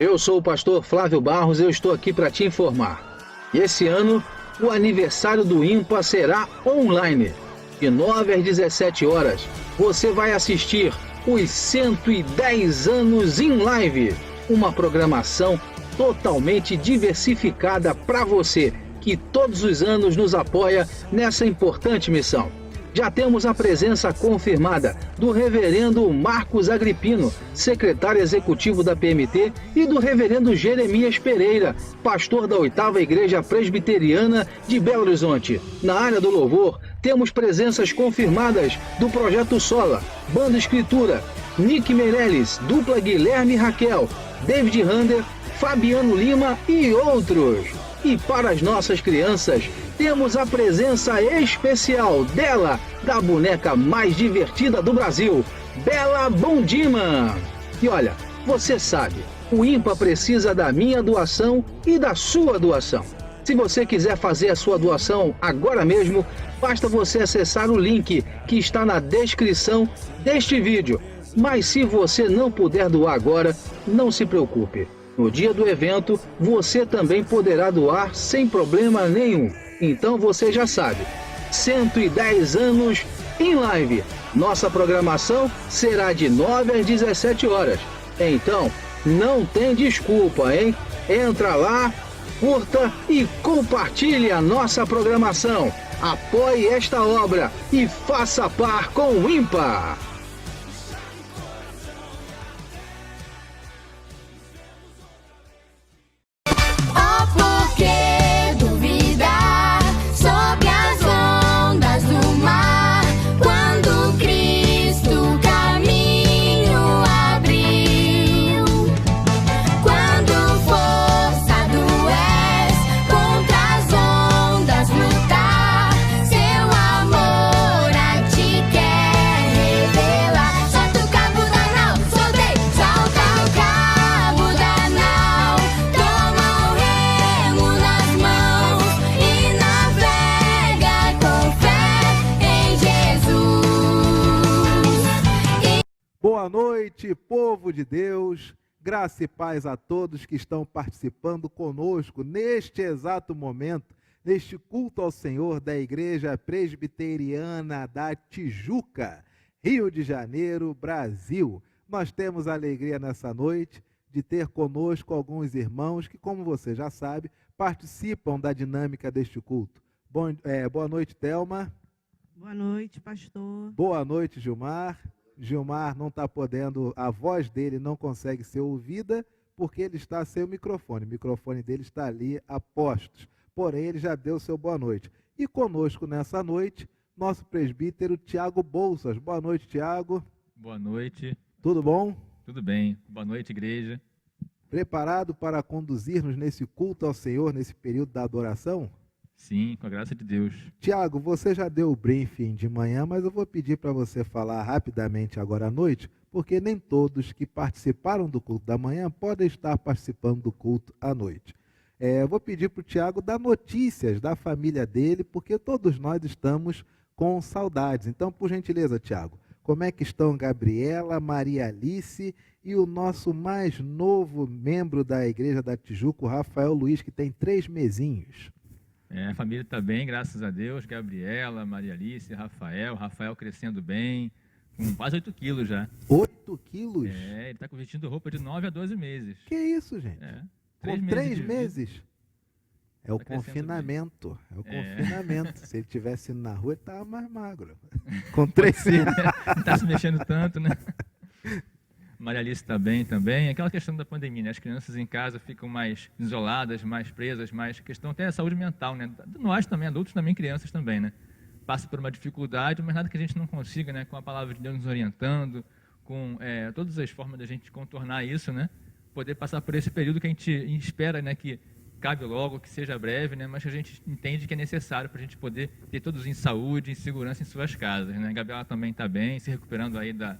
Eu sou o pastor Flávio Barros e eu estou aqui para te informar. E esse ano, o aniversário do IMPA será online. De 9 às 17 horas, você vai assistir os 110 anos em live. Uma programação totalmente diversificada para você, que todos os anos nos apoia nessa importante missão. Já temos a presença confirmada do reverendo Marcos Agripino, secretário executivo da PMT, e do reverendo Jeremias Pereira, pastor da 8ª Igreja Presbiteriana de Belo Horizonte. Na área do louvor, temos presenças confirmadas do Projeto Sola, Banda Escritura, Nick Meirelles, Dupla Guilherme e Raquel, David Rander, Fabiano Lima e outros. E para as nossas crianças, temos a presença especial dela, da boneca mais divertida do Brasil, Bela Bondima. E olha, você sabe, o IMPA precisa da minha doação e da sua doação. Se você quiser fazer a sua doação agora mesmo, basta você acessar o link que está na descrição deste vídeo. Mas se você não puder doar agora, não se preocupe. No dia do evento, você também poderá doar sem problema nenhum. Então você já sabe, 110 anos em live. Nossa programação será de 9 às 17 horas. Então, não tem desculpa, hein? Entra lá, curta e compartilhe a nossa programação. Apoie esta obra e faça par com o IMPA. Boa noite, povo de Deus, graça e paz a todos que estão participando conosco neste exato momento, neste culto ao Senhor da Igreja Presbiteriana da Tijuca, Rio de Janeiro, Brasil. Nós temos a alegria nessa noite de ter conosco alguns irmãos que, como você já sabe, participam da dinâmica deste culto. Boa noite, Thelma. Boa noite, pastor. Boa noite, Gilmar. Gilmar não está podendo, a voz dele não consegue ser ouvida porque ele está sem o microfone dele está ali a postos, porém ele já deu seu boa noite. E conosco nessa noite, nosso presbítero Tiago Bolsas. Boa noite, Tiago. Boa noite. Tudo bom? Tudo bem. Boa noite, igreja. Preparado para conduzir-nos nesse culto ao Senhor, nesse período da adoração? Sim, com a graça de Deus. Tiago, você já deu o briefing de manhã, mas eu vou pedir para você falar rapidamente agora à noite, porque nem todos que participaram do culto da manhã podem estar participando do culto à noite. Eu vou pedir para o Tiago dar notícias da família dele, porque todos nós estamos com saudades. Então, por gentileza, Tiago, como é que estão Gabriela, Maria Alice e o nosso mais novo membro da Igreja da Tijuca, o Rafael Luiz, que tem 3 mesinhos? A família está bem, graças a Deus. Gabriela, Maria Alice, Rafael crescendo bem, com quase 8 quilos já. 8 quilos? Ele está vestindo roupa de 9 a 12 meses. Que isso, gente? Com 3 meses? É o confinamento. É o confinamento. Se ele estivesse indo na rua, ele estava mais magro. Com 3 meses. Não está se mexendo tanto, né? Maria Alice está bem também. Aquela questão da pandemia, né? As crianças em casa ficam mais isoladas, mais presas, mais questão até a saúde mental, né? Nós também, adultos também, crianças também, né? Passa por uma dificuldade, mas nada que a gente não consiga, né? Com a palavra de Deus nos orientando, com todas as formas da gente contornar isso, né? Poder passar por esse período que a gente espera, né? Que cabe logo, que seja breve, né? Mas que a gente entende que é necessário para a gente poder ter todos em saúde, em segurança em suas casas, né? A Gabriela também está bem, se recuperando aí da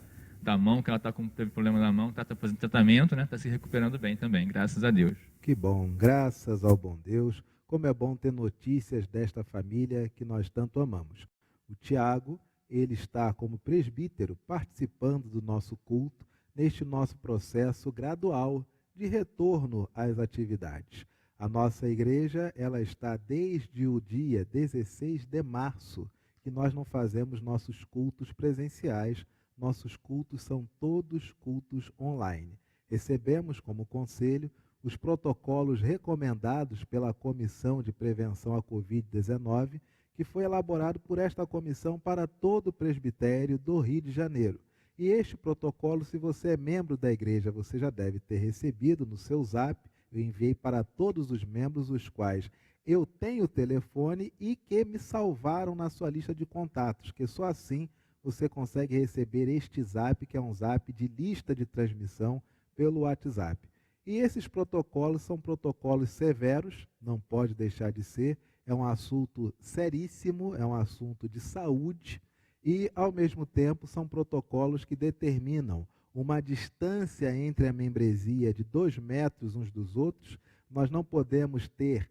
mão, que ela teve problema na mão, está fazendo tratamento, né? Está se recuperando bem também, graças a Deus. Que bom, graças ao bom Deus. Como é bom ter notícias desta família que nós tanto amamos. O Tiago, ele está como presbítero participando do nosso culto neste nosso processo gradual de retorno às atividades. A nossa igreja, ela está desde o dia 16 de março, que nós não fazemos nossos cultos presenciais, nossos cultos são todos cultos online. Recebemos como conselho os protocolos recomendados pela Comissão de Prevenção à Covid-19, que foi elaborado por esta comissão para todo o presbitério do Rio de Janeiro. E este protocolo, se você é membro da igreja, você já deve ter recebido no seu zap. Eu enviei para todos os membros, os quais eu tenho o telefone e que me salvaram na sua lista de contatos, que só assim você consegue receber este zap, que é um zap de lista de transmissão pelo WhatsApp. E esses protocolos são protocolos severos, não pode deixar de ser, é um assunto seríssimo, é um assunto de saúde e, ao mesmo tempo, são protocolos que determinam uma distância entre a membresia de 2 metros uns dos outros. Nós não podemos ter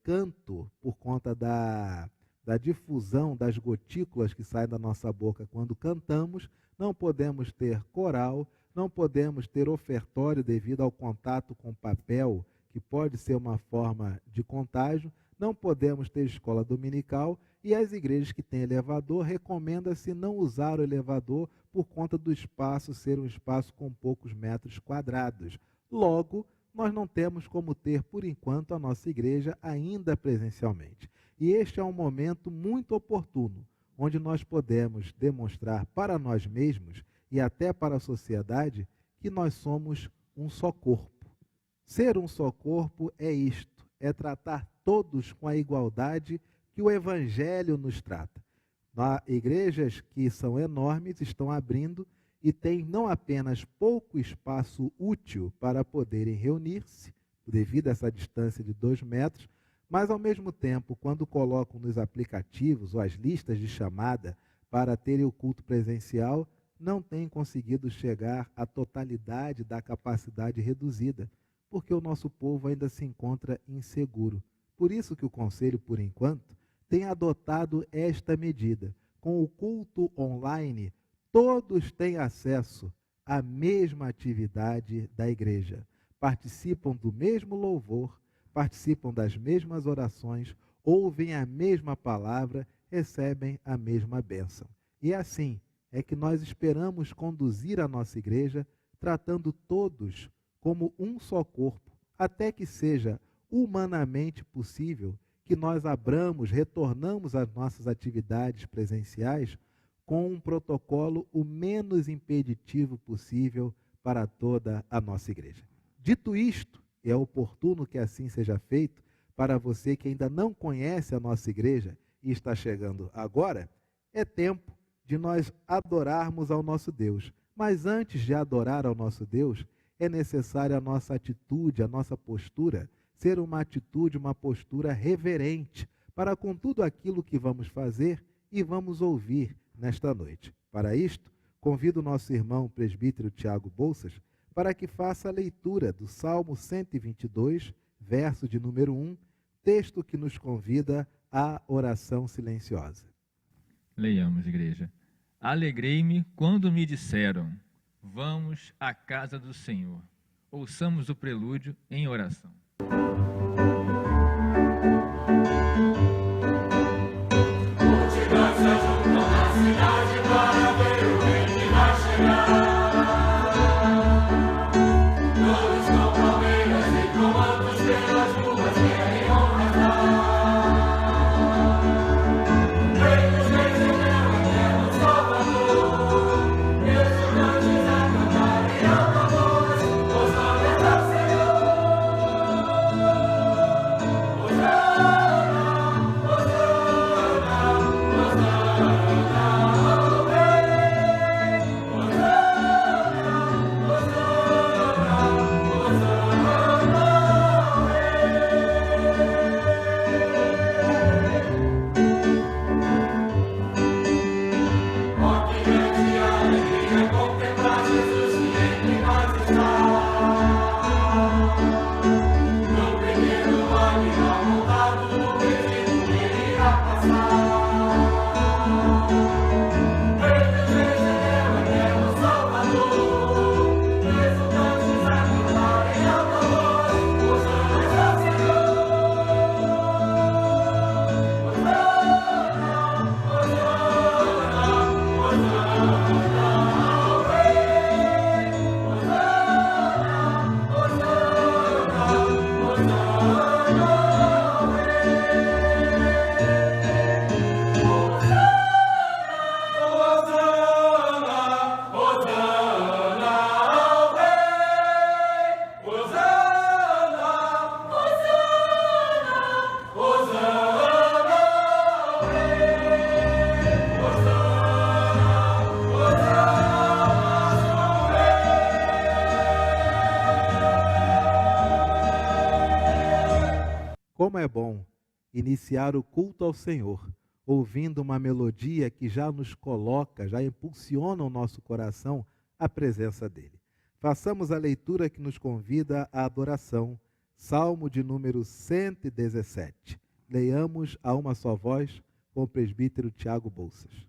canto por conta da difusão das gotículas que saem da nossa boca quando cantamos, não podemos ter coral, não podemos ter ofertório devido ao contato com papel, que pode ser uma forma de contágio, não podemos ter escola dominical e as igrejas que têm elevador recomenda-se não usar o elevador por conta do espaço ser um espaço com poucos metros quadrados. Logo, nós não temos como ter, por enquanto, a nossa igreja ainda presencialmente. E este é um momento muito oportuno, onde nós podemos demonstrar para nós mesmos e até para a sociedade que nós somos um só corpo. Ser um só corpo é isto, é tratar todos com a igualdade que o Evangelho nos trata. Igrejas que são enormes estão abrindo e têm não apenas pouco espaço útil para poderem reunir-se, devido a essa distância de 2 metros, mas ao mesmo tempo, quando colocam nos aplicativos ou as listas de chamada para terem o culto presencial, não têm conseguido chegar à totalidade da capacidade reduzida, porque o nosso povo ainda se encontra inseguro. Por isso que o Conselho, por enquanto, tem adotado esta medida. Com o culto online, todos têm acesso à mesma atividade da igreja. Participam do mesmo louvor, participam das mesmas orações, ouvem a mesma palavra, recebem a mesma bênção. E assim é que nós esperamos conduzir a nossa igreja, tratando todos como um só corpo, até que seja humanamente possível que nós abramos, retornamos às nossas atividades presenciais com um protocolo o menos impeditivo possível para toda a nossa igreja. Dito isto, é oportuno que assim seja feito para você que ainda não conhece a nossa igreja e está chegando agora, é tempo de nós adorarmos ao nosso Deus. Mas antes de adorar ao nosso Deus, é necessária a nossa atitude, a nossa postura, ser uma atitude, uma postura reverente para com tudo aquilo que vamos fazer e vamos ouvir nesta noite. Para isto, convido o nosso irmão presbítero Tiago Bolsas para que faça a leitura do Salmo 122, verso de número 1, texto que nos convida à oração silenciosa. Leiamos, igreja. Alegrei-me quando me disseram, vamos à casa do Senhor. Ouçamos o prelúdio em oração. Multidões se juntam na cidade para ver o rei que vai chegar. Todos com palmeiras e com mantos pelas ruas querem honrar. Rei dos reis e meu eterno Salvador, meus irmãos a cantarem amores, os nomes ao Senhor. Hosana, Como é bom iniciar o culto ao Senhor, ouvindo uma melodia que já nos coloca, já impulsiona o nosso coração à presença dele. Façamos a leitura que nos convida à adoração, Salmo de número 117. Leiamos a uma só voz com o presbítero Tiago Bolsas.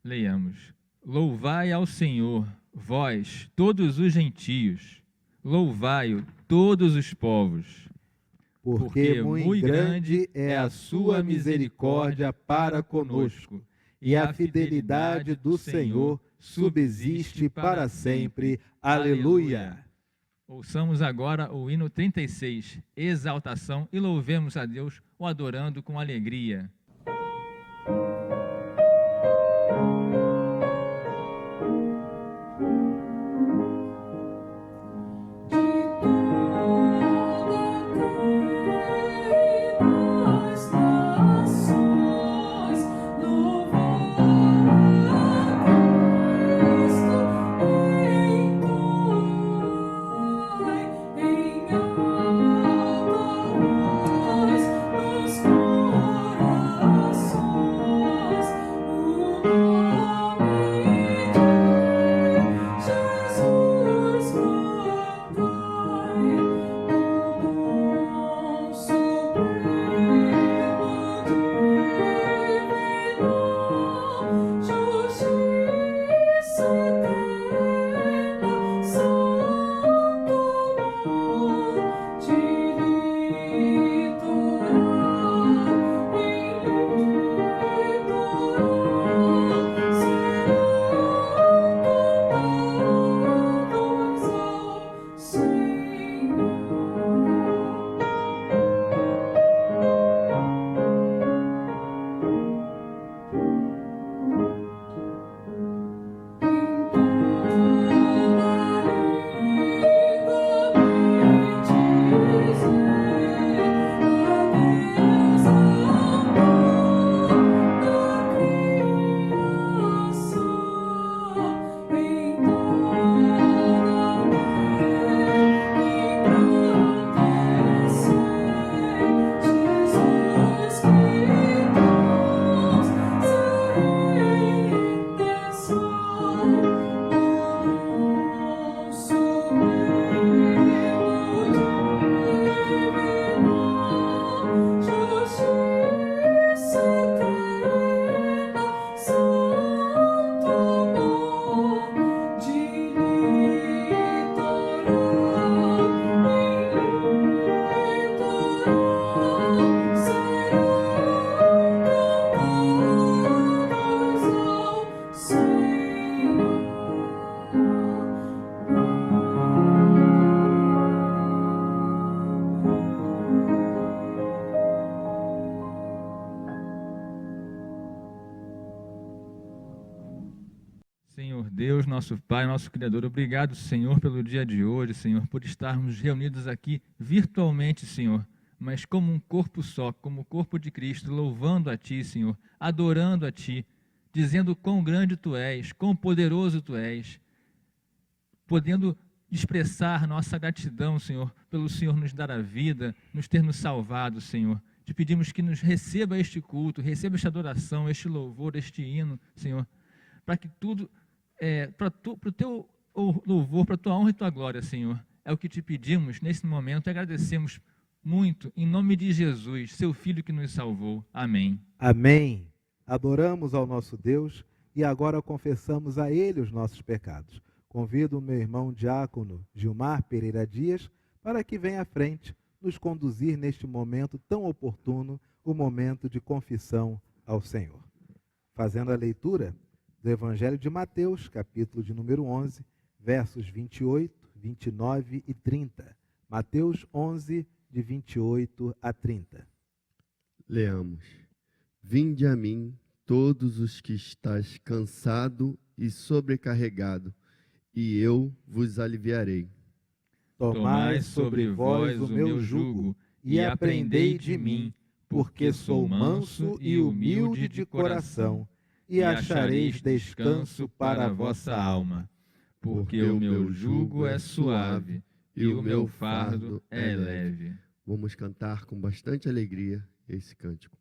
Leiamos. Louvai ao Senhor, vós, todos os gentios, louvai-o, todos os povos. Porque muito grande é a sua misericórdia para conosco, e a fidelidade do Senhor subsiste para sempre. Aleluia! Ouçamos agora o hino 36, Exaltação, e louvemos a Deus, o adorando com alegria. Senhor Deus, nosso Pai, nosso Criador, obrigado, Senhor, pelo dia de hoje, Senhor, por estarmos reunidos aqui virtualmente, Senhor, mas como um corpo só, como o corpo de Cristo, louvando a Ti, Senhor, adorando a Ti, dizendo quão grande Tu és, quão poderoso Tu és, podendo expressar nossa gratidão, Senhor, pelo Senhor nos dar a vida, nos ter nos salvado, Senhor. Te pedimos que nos receba este culto, receba esta adoração, este louvor, este hino, Senhor, para que tudo, para o Teu louvor, para a Tua honra e Tua glória, Senhor. É o que te pedimos nesse momento e agradecemos muito, em nome de Jesus, Seu Filho que nos salvou. Amém. Amém. Adoramos ao nosso Deus e agora confessamos a Ele os nossos pecados. Convido o meu irmão diácono Gilmar Pereira Dias para que venha à frente nos conduzir neste momento tão oportuno, o momento de confissão ao Senhor. Fazendo a leitura do Evangelho de Mateus, capítulo de número 11, versos 28, 29 e 30. Mateus 11, de 28 a 30. Leamos. Vinde a mim, todos os que estáis cansado e sobrecarregado, e eu vos aliviarei. Tomai sobre vós o meu jugo e aprendei de mim, porque sou manso e humilde de coração, e achareis descanso para a vossa alma. Porque o meu jugo é suave e o meu fardo é leve. Vamos cantar com bastante alegria esse cântico.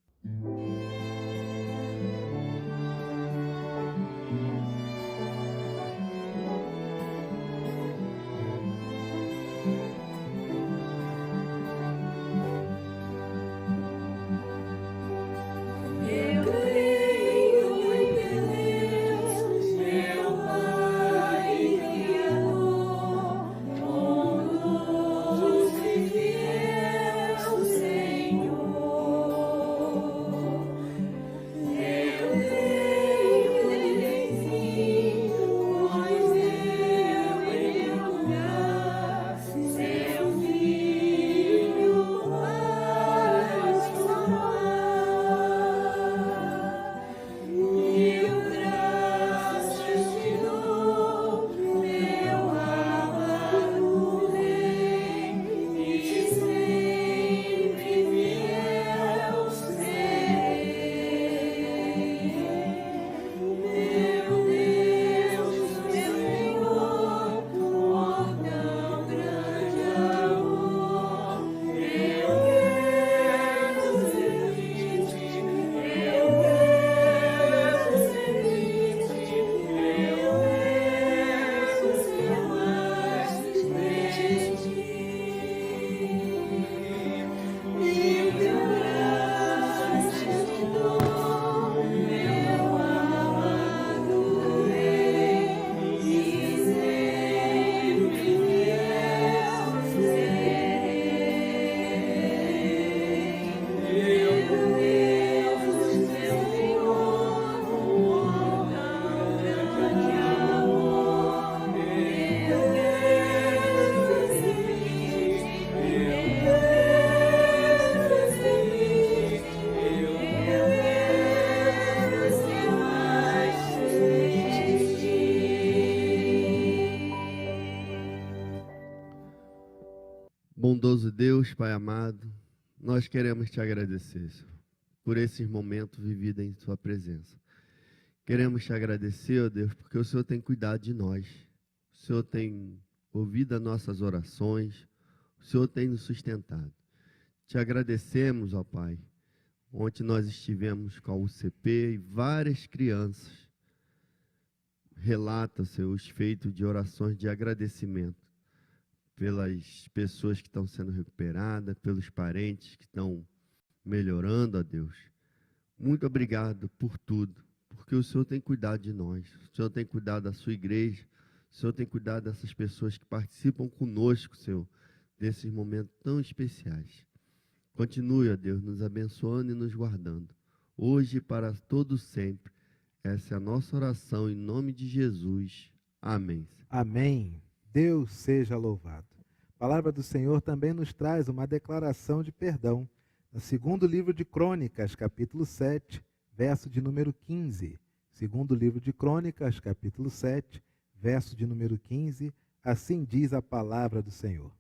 Bondoso Deus, Pai amado, nós queremos te agradecer, Senhor, por esses momentos vividos em Sua presença. Queremos te agradecer, ó Deus, porque o Senhor tem cuidado de nós. O Senhor tem ouvido as nossas orações, o Senhor tem nos sustentado. Te agradecemos, ó Pai, ontem nós estivemos com a UCP e várias crianças relatam, Senhor, os feitos de orações de agradecimento pelas pessoas que estão sendo recuperadas, pelos parentes que estão melhorando, ó Deus. Muito obrigado por tudo, porque o Senhor tem cuidado de nós, o Senhor tem cuidado da sua igreja, o Senhor tem cuidado dessas pessoas que participam conosco, Senhor, desses momentos tão especiais. Continue, ó Deus, nos abençoando e nos guardando, hoje e para todo sempre. Essa é a nossa oração em nome de Jesus. Amém. Amém. Deus seja louvado. A palavra do Senhor também nos traz uma declaração de perdão. No segundo livro de Crônicas, capítulo 7, verso de número 15. Segundo livro de Crônicas, capítulo 7, verso de número 15. Assim diz a palavra do Senhor.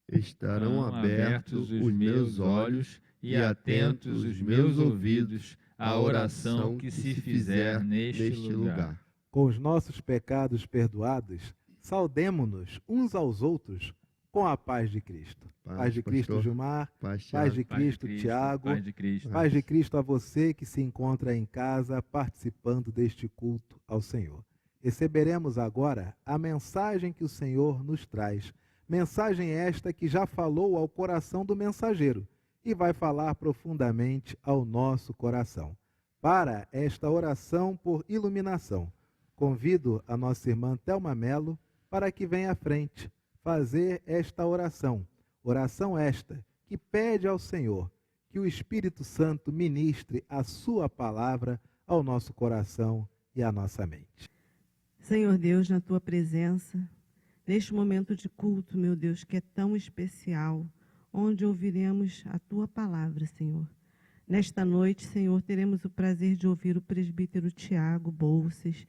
Estarão abertos os meus olhos e atentos os meus ouvidos à oração que se fizer neste lugar. Com os nossos pecados perdoados, saudemo-nos uns aos outros com a paz de Cristo. Paz de Cristo, pastor. Gilmar. Paz, Paz de Cristo, Tiago. Paz de Cristo. Paz de Cristo a você que se encontra em casa participando deste culto ao Senhor. Receberemos agora a mensagem que o Senhor nos traz. Mensagem esta que já falou ao coração do mensageiro e vai falar profundamente ao nosso coração. Para esta oração por iluminação, convido a nossa irmã Thelma Melo para que venha à frente fazer esta oração. Oração esta que pede ao Senhor que o Espírito Santo ministre a sua palavra ao nosso coração e à nossa mente. Senhor Deus, na tua presença, neste momento de culto, meu Deus, que é tão especial, onde ouviremos a tua palavra, Senhor. Nesta noite, Senhor, teremos o prazer de ouvir o presbítero Tiago Bolsas,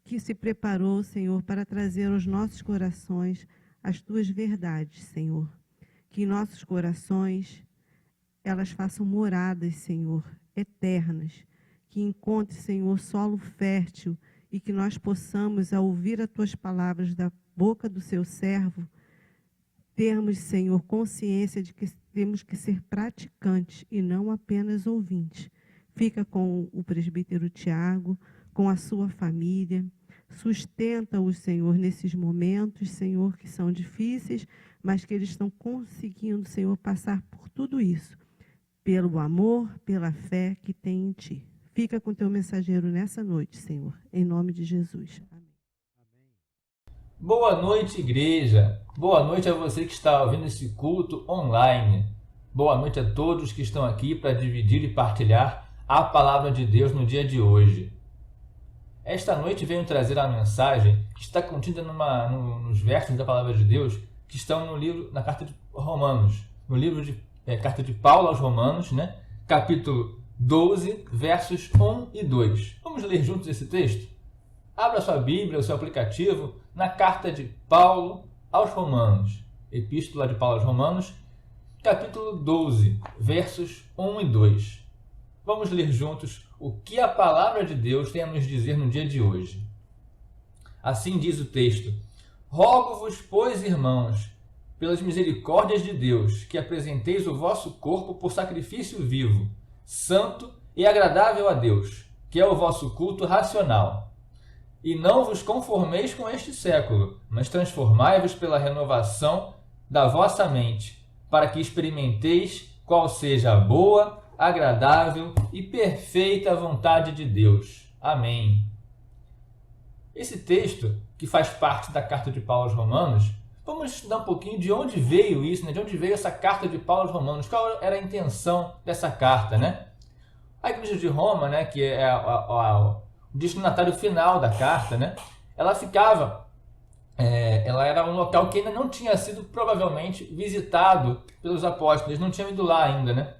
que se preparou, Senhor, para trazer aos nossos corações as tuas verdades, Senhor. Que em nossos corações elas façam moradas, Senhor, eternas. Que encontre, Senhor, solo fértil e que nós possamos, ao ouvir as tuas palavras da boca do seu servo, termos, Senhor, consciência de que temos que ser praticantes e não apenas ouvintes. Fica com o presbítero Tiago, com a sua família. Sustenta-os, Senhor, nesses momentos, Senhor, que são difíceis, mas que eles estão conseguindo, Senhor, passar por tudo isso, pelo amor, pela fé que tem em Ti. Fica com Teu mensageiro nessa noite, Senhor, em nome de Jesus. Amém. Boa noite, igreja. Boa noite a você que está ouvindo esse culto online. Boa noite a todos que estão aqui para dividir e partilhar a palavra de Deus no dia de hoje. Esta noite venho trazer a mensagem que está contida nos versos da palavra de Deus que estão no livro, na carta de Romanos, no livro de carta de Paulo aos Romanos, né? Capítulo 12, versos 1 e 2. Vamos ler juntos esse texto? Abra sua Bíblia, o seu aplicativo, na carta de Paulo aos Romanos, Epístola de Paulo aos Romanos, capítulo 12, versos 1 e 2. Vamos ler juntos o que a palavra de Deus tem a nos dizer no dia de hoje. Assim diz o texto: Rogo-vos, pois, irmãos, pelas misericórdias de Deus, que apresenteis o vosso corpo por sacrifício vivo, santo e agradável a Deus, que é o vosso culto racional. E não vos conformeis com este século, mas transformai-vos pela renovação da vossa mente, para que experimenteis qual seja a boa, agradável e perfeita vontade de Deus. Amém. Esse texto, que faz parte da carta de Paulo aos Romanos, vamos estudar um pouquinho de onde veio isso, né? De onde veio essa carta de Paulo aos Romanos, qual era a intenção dessa carta, né? A igreja de Roma, né, que é o destinatário final da carta, né, ela era um local que ainda não tinha sido provavelmente visitado pelos apóstolos, eles não tinham ido lá ainda, né?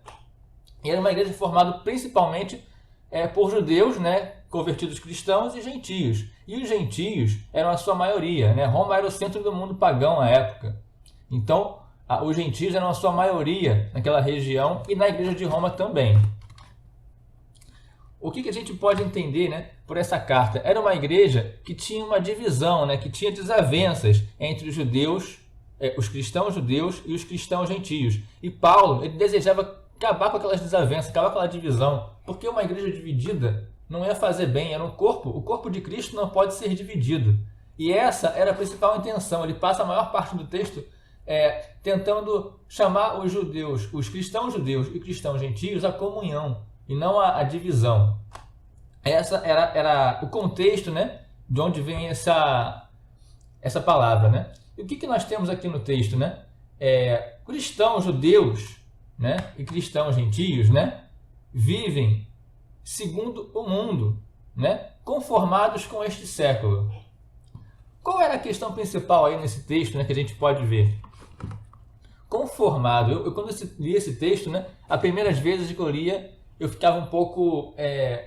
E era uma igreja formada principalmente por judeus, né, convertidos cristãos e gentios. E os gentios eram a sua maioria, né? Roma era o centro do mundo pagão à época. Então, os gentios eram a sua maioria naquela região e na igreja de Roma também. O que a gente pode entender, né, por essa carta? Era uma igreja que tinha uma divisão, né, que tinha desavenças entre os judeus, os cristãos judeus e os cristãos gentios. E Paulo, ele desejava acabar com aquelas desavenças, acabar com aquela divisão, porque uma igreja dividida não ia fazer bem, era um corpo, o corpo de Cristo não pode ser dividido. E essa era a principal intenção. Ele passa a maior parte do texto tentando chamar os judeus, os cristãos judeus e cristãos gentios à comunhão, e não a divisão. Essa era o contexto, né, de onde vem essa palavra, né? E o que nós temos aqui no texto, né? Cristãos judeus, né, e cristãos gentios, né, vivem segundo o mundo, né, conformados com este século. Qual era a questão principal aí nesse texto, né, que a gente pode ver? Conformado. Eu quando eu li esse texto, né, as primeiras vezes que eu lia, eu ficava um pouco,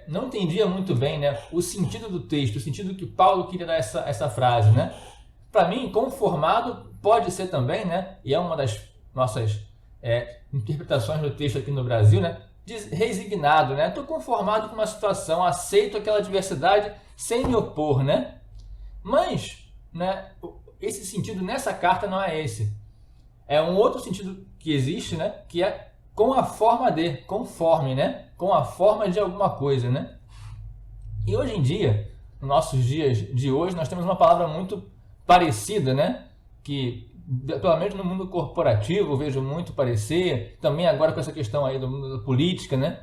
não entendia muito bem, né, o sentido do texto, o sentido que Paulo queria dar essa frase, né? Para mim, conformado pode ser também, né, e é uma das nossas interpretações do texto aqui no Brasil, né, diz resignado, né? Estou conformado com uma situação, aceito aquela adversidade sem me opor, né? Mas, né, esse sentido nessa carta não é esse. É um outro sentido que existe, né, que é com a forma de, conforme, né? Com a forma de alguma coisa, né? E hoje em dia, nos nossos dias de hoje, nós temos uma palavra muito parecida, né? Que, pelo menos no mundo corporativo, eu vejo muito parecer, também agora com essa questão aí do mundo da política, né?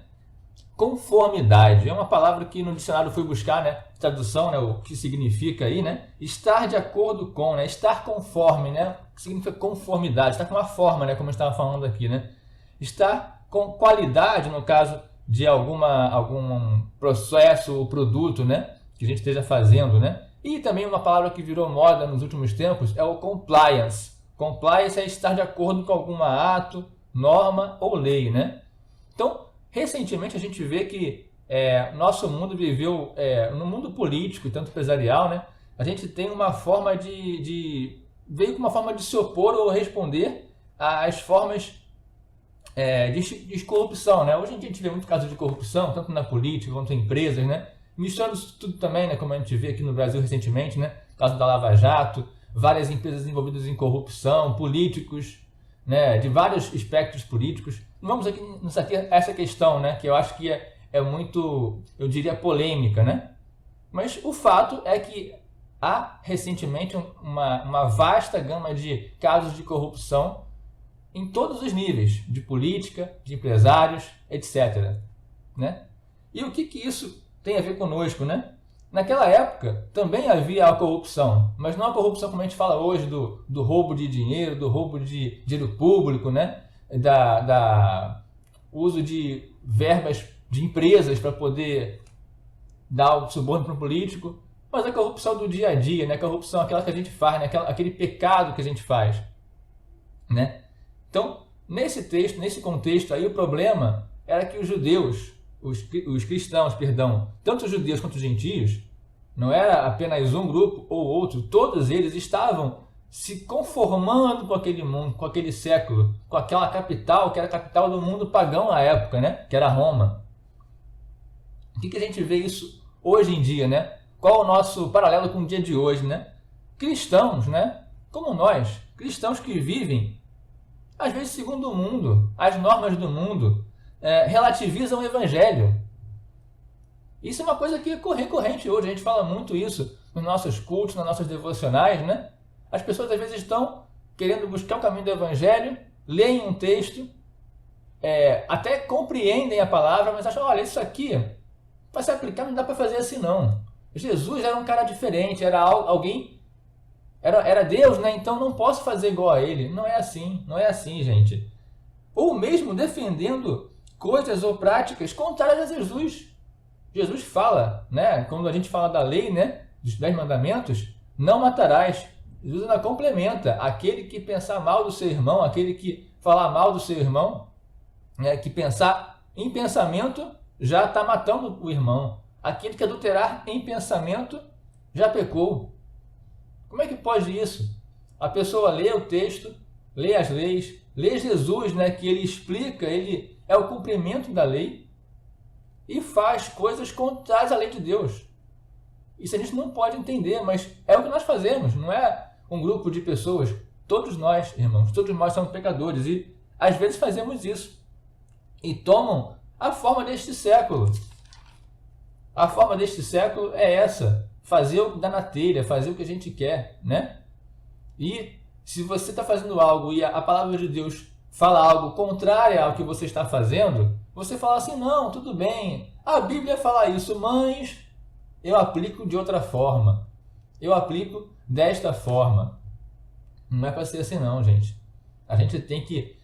Conformidade. É uma palavra que no dicionário fui buscar, né? Tradução, né? O que significa aí, né? Estar de acordo com, né? Estar conforme, né? O que significa conformidade? Estar com uma forma, né? Como eu estava falando aqui, né? Estar com qualidade, no caso de algum processo ou produto, né, que a gente esteja fazendo, né? E também uma palavra que virou moda nos últimos tempos é o compliance. Compliance é estar de acordo com algum ato, norma ou lei, né? Então, recentemente a gente vê que nosso mundo viveu, no mundo político e tanto empresarial, né? A gente tem uma forma veio com uma forma de se opor ou responder às formas de corrupção, né? Hoje em dia a gente vê muito caso de corrupção, tanto na política quanto em empresas, né? Misturando isso tudo também, né? Como a gente vê aqui no Brasil recentemente, né? Caso da Lava Jato, várias empresas envolvidas em corrupção, políticos, né, de vários espectros políticos. Não vamos aqui nos ater a essa questão, né, que eu acho que é muito, eu diria, polêmica, né? Mas o fato é que há recentemente uma vasta gama de casos de corrupção em todos os níveis, de política, de empresários, etc. Né? E o que isso tem a ver conosco, né? Naquela época também havia a corrupção, mas não a corrupção como a gente fala hoje, do roubo de dinheiro, do roubo de dinheiro público, né? Da uso de verbas de empresas para poder dar o suborno para um político, mas a corrupção do dia a dia, né? A corrupção aquela que a gente faz, né? Aquele pecado que a gente faz, né? Então, nesse texto, nesse contexto aí, o problema era que os judeus, os cristãos, perdão, tanto os judeus quanto os gentios, não era apenas um grupo ou outro, todos eles estavam se conformando com aquele mundo, com aquele século, com aquela capital, que era a capital do mundo pagão na época, né? Que era Roma. O que a gente vê isso hoje em dia, né? Qual o nosso paralelo com o dia de hoje, né? Cristãos, né? Como nós, cristãos que vivem, às vezes segundo o mundo, as normas do mundo, relativizam o evangelho. Isso é uma coisa que é recorrente hoje, a gente fala muito isso nos nossos cultos, nas nossas devocionais, né? As pessoas às vezes estão querendo buscar o caminho do evangelho, leem um texto, até compreendem a palavra, mas acham, olha, isso aqui, para se aplicar não dá para fazer assim não. Jesus era um cara diferente, era alguém, era Deus, né? Então não posso fazer igual a ele. Não é assim, gente. Ou mesmo defendendo coisas ou práticas contrárias a Jesus. Jesus fala, né? Quando a gente fala da lei, né? Dos 10 mandamentos, não matarás. Jesus ainda complementa: aquele que pensar mal do seu irmão, aquele que falar mal do seu irmão, né? Que pensar em pensamento já está matando o irmão. Aquele que adulterar em pensamento já pecou. Como é que pode isso? A pessoa lê o texto, lê as leis, lê Jesus, né, que ele explica, ele é o cumprimento da lei, e faz coisas contrárias à lei de Deus. Isso a gente não pode entender, mas é o que nós fazemos, não é um grupo de pessoas. Todos nós, irmãos, todos nós somos pecadores e às vezes fazemos isso. E tomam a forma deste século. A forma deste século é essa: fazer o que dá na telha, fazer o que a gente quer, né? E se você está fazendo algo e a palavra de Deus fala algo contrário ao que você está fazendo, você fala assim: não, tudo bem, a Bíblia fala isso, mas eu aplico de outra forma, eu aplico desta forma. Não é para ser assim não, gente. A gente tem que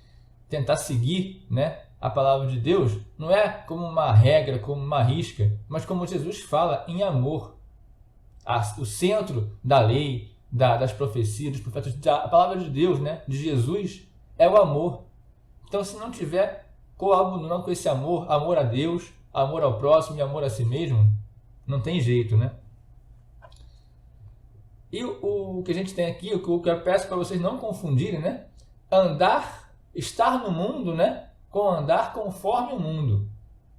tentar seguir, né, a palavra de Deus, não é como uma regra, como uma risca, mas como Jesus fala, em amor. O centro da lei, das profecias, dos profetas, a palavra de Deus, né, de Jesus, é o amor. Então, se não tiver coabunando com esse amor, amor a Deus, amor ao próximo e amor a si mesmo, não tem jeito, né? E o que a gente tem aqui, o que eu peço para vocês não confundirem, né? Estar no mundo, né? Com andar conforme o mundo,